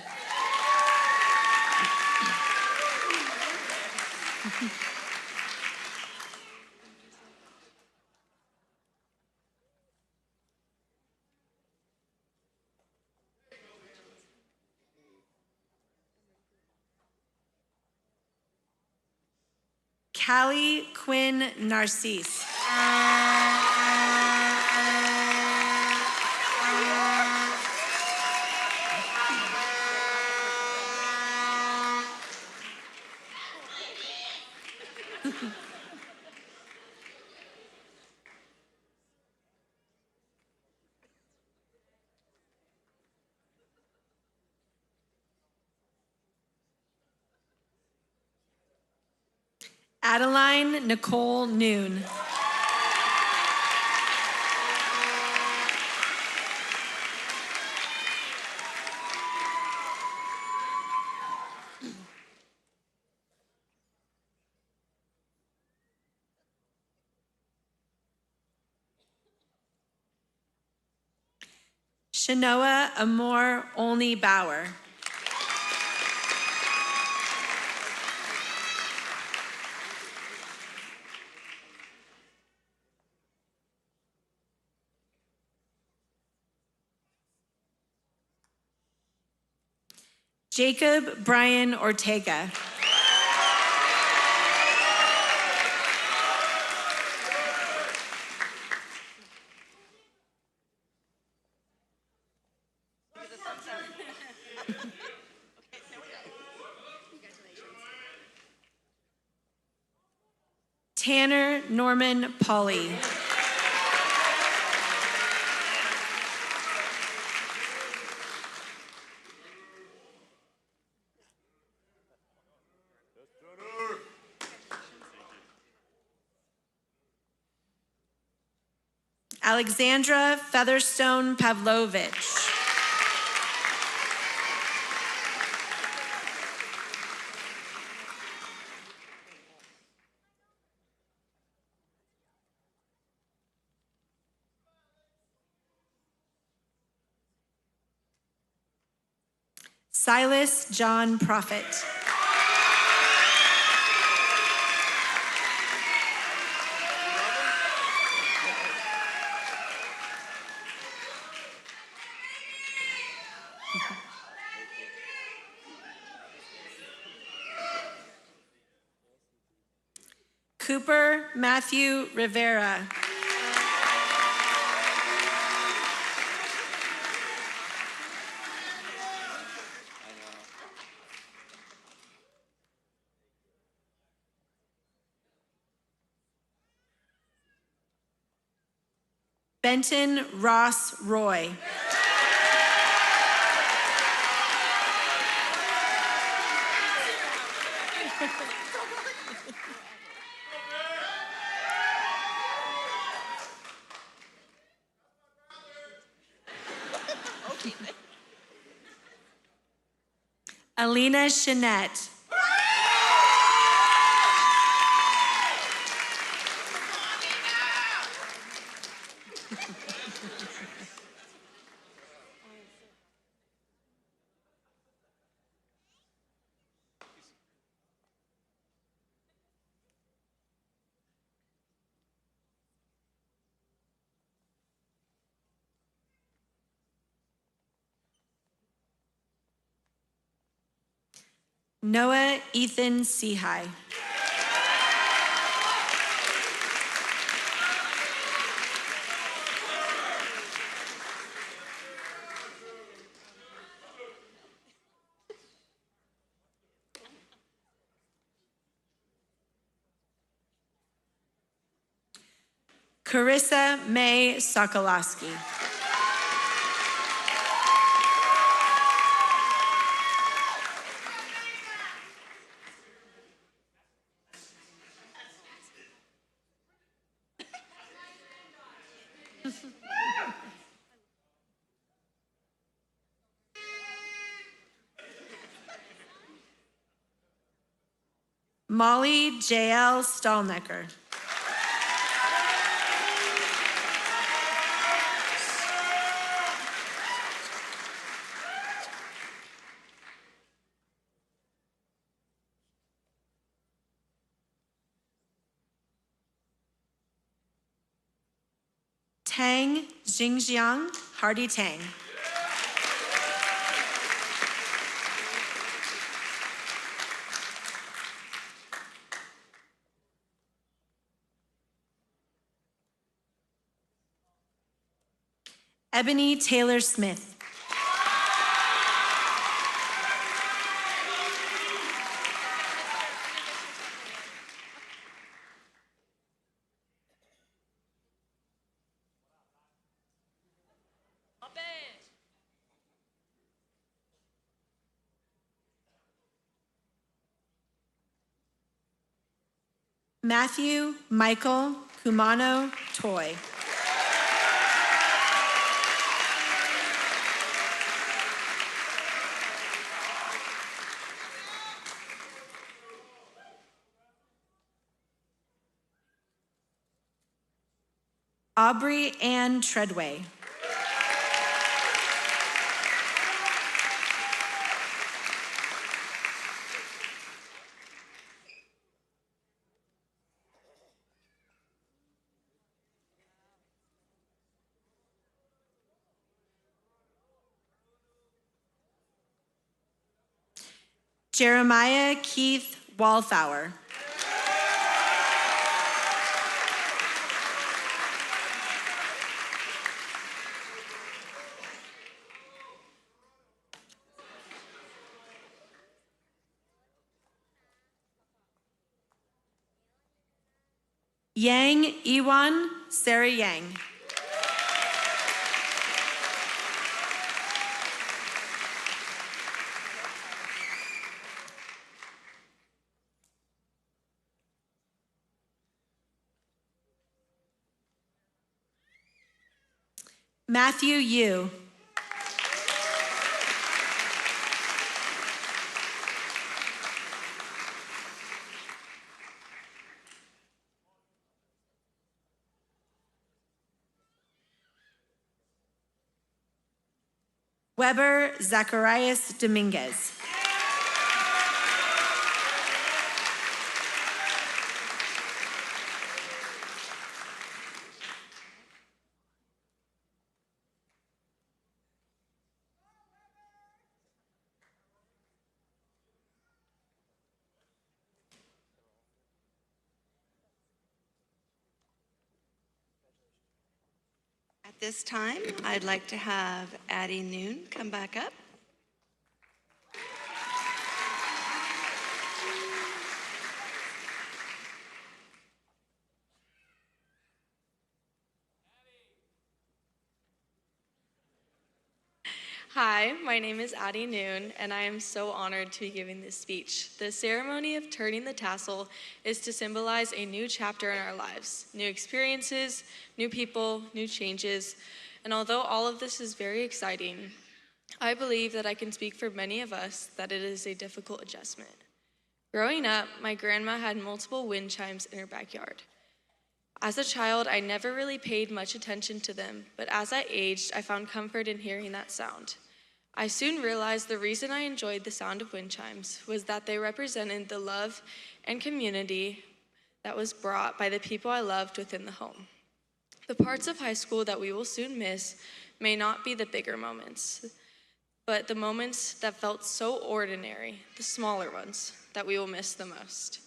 Callie Quinn Narcisse. Adeline Nicole Noon. Shanoa Amor Olney Bauer. Jacob Brian Ortega. Tanner Norman Pauley. Alexandra Featherstone Pavlovich. Silas John Prophet. Cooper Matthew Rivera. Benton Ross Roy. Alina Shanette. Noah Ethan Sehi. Carissa May Sokolowski. Molly J.L. Stallnecker. Tang Jingjiang Hardy Tang. Ebony Taylor Smith. Matthew Michael Kumano Toy. Aubrey Ann Treadway. Jeremiah Keith Wallflower. Yang Iwan Sarah Yang. Matthew Yu. Weber Zacharias Dominguez. At this time, I'd like to have Addie Noon come back up. Hi, my name is Addie Noon, and I am so honored to be giving this speech. The ceremony of turning the tassel is to symbolize a new chapter in our lives, new experiences, new people, new changes, and although all of this is very exciting, I believe that I can speak for many of us that it is a difficult adjustment. Growing up, my grandma had multiple wind chimes in her backyard. As a child, I never really paid much attention to them, but as I aged, I found comfort in hearing that sound. I soon realized the reason I enjoyed the sound of wind chimes was that they represented the love and community that was brought by the people I loved within the home. The parts of high school that we will soon miss may not be the bigger moments, but the moments that felt so ordinary, the smaller ones, that we will miss the most.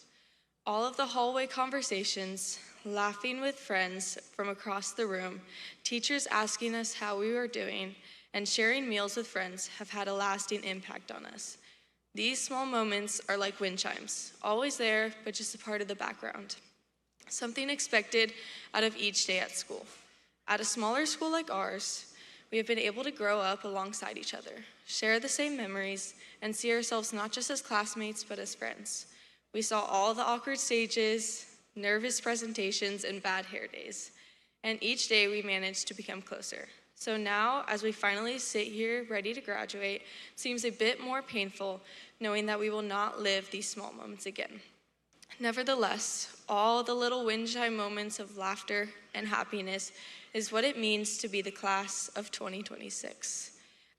All of the hallway conversations, laughing with friends from across the room, teachers asking us how we were doing, and sharing meals with friends have had a lasting impact on us. These small moments are like wind chimes, always there, but just a part of the background. Something expected out of each day at school. At a smaller school like ours, we have been able to grow up alongside each other, share the same memories, and see ourselves not just as classmates, but as friends. We saw all the awkward stages, nervous presentations, and bad hair days. And each day we managed to become closer. So now, as we finally sit here ready to graduate, it seems a bit more painful knowing that we will not live these small moments again. Nevertheless, all the little wind chime moments of laughter and happiness is what it means to be the class of 2026.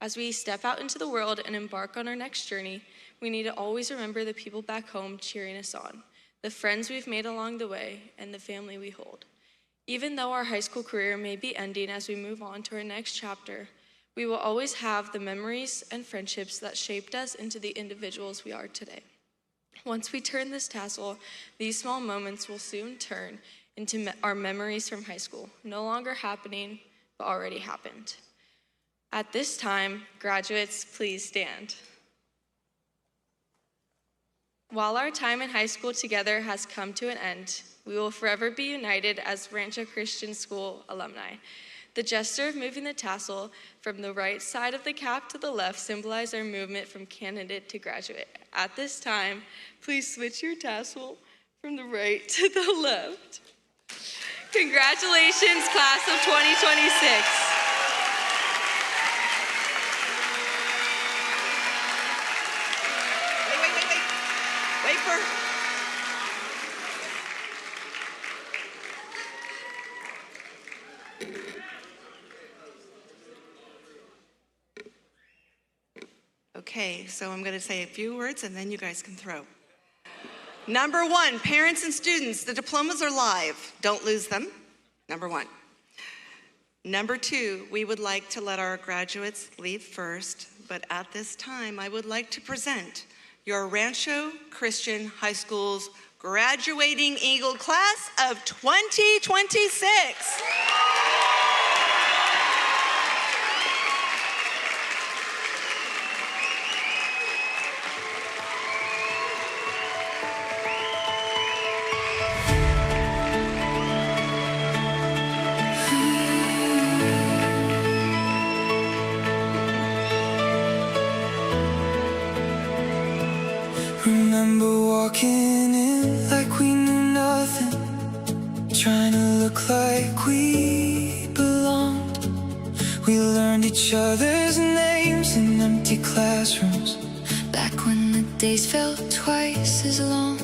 As we step out into the world and embark on our next journey, we need to always remember the people back home cheering us on, the friends we've made along the way, and the family we hold. Even though our high school career may be ending as we move on to our next chapter, we will always have the memories and friendships that shaped us into the individuals we are today. Once we turn this tassel, these small moments will soon turn into our memories from high school, no longer happening, but already happened. At this time, graduates, please stand. While our time in high school together has come to an end, we will forever be united as Rancho Christian School alumni. The gesture of moving the tassel from the right side of the cap to the left symbolizes our movement from candidate to graduate. At this time, please switch your tassel from the right to the left. Congratulations, class of 2026. Wait for... Okay, so I'm going to say a few words and then you guys can throw. Number one, parents and students, the diplomas are live. Don't lose them, number one. Number two, we would like to let our graduates leave first, but at this time, I would like to present your Rancho Christian High School's graduating Eagle class of 2026. Remember walking in like we knew nothing, trying to look like we belonged. We learned each other's names in empty classrooms, back when the days felt twice as long.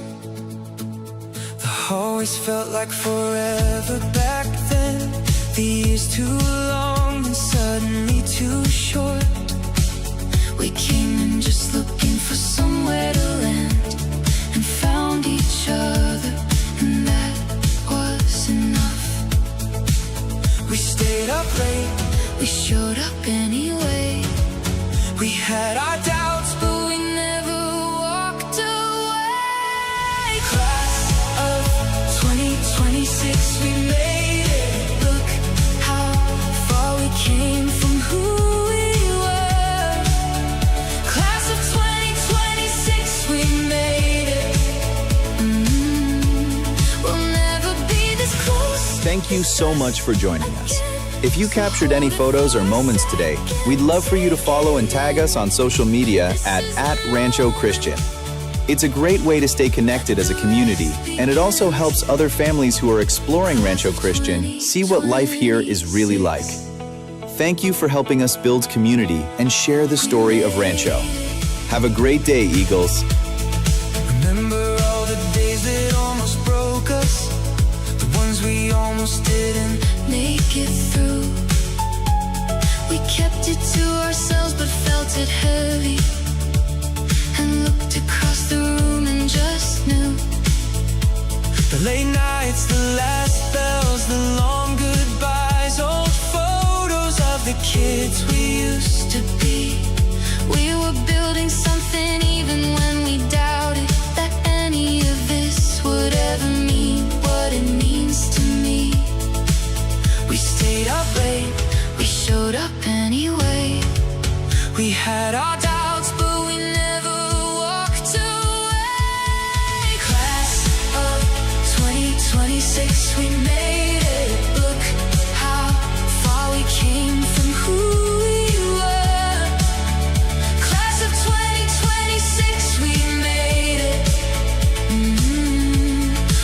The hallways felt like forever back then, the years too long and suddenly too short. We came in just looking for somewhere to land, and found each other, and that was enough. We stayed up late, we showed up anyway. We had our doubts, but we never walked away. Class of 2026, we made it. Look how far we came from who Thank you so much for joining us. If you captured any photos or moments today, we'd love for you to follow and tag us on social media at Rancho Christian. It's a great way to stay connected as a community, and it also helps other families who are exploring Rancho Christian see what life here is really like. Thank you for helping us build community and share the story of Rancho. Have a great day, Eagles. Remember all the days that almost broke us, we almost didn't make it through. We kept it to ourselves but felt it heavy, and looked across the room and just knew. The late nights, the last bells, the long goodbyes, old photos of the kids we used to be. 2026, we made it. Look how far we came from who we were. Class of 2026, we made it.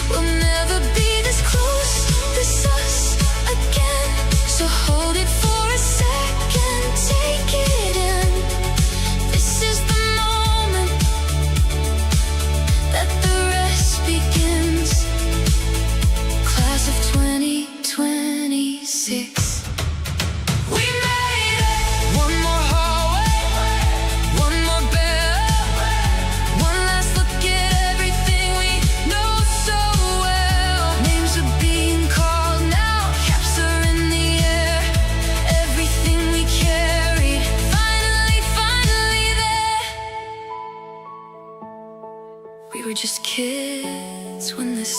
We'll never be this close, this us again. So hold it for a second, take it in. This is the moment that the rest begins. Class of 2026. We made it. One more hallway, one more bell, one last look at everything we know so well. Names are being called now, caps are in the air. Everything we carried, finally, finally there. We were just kids when this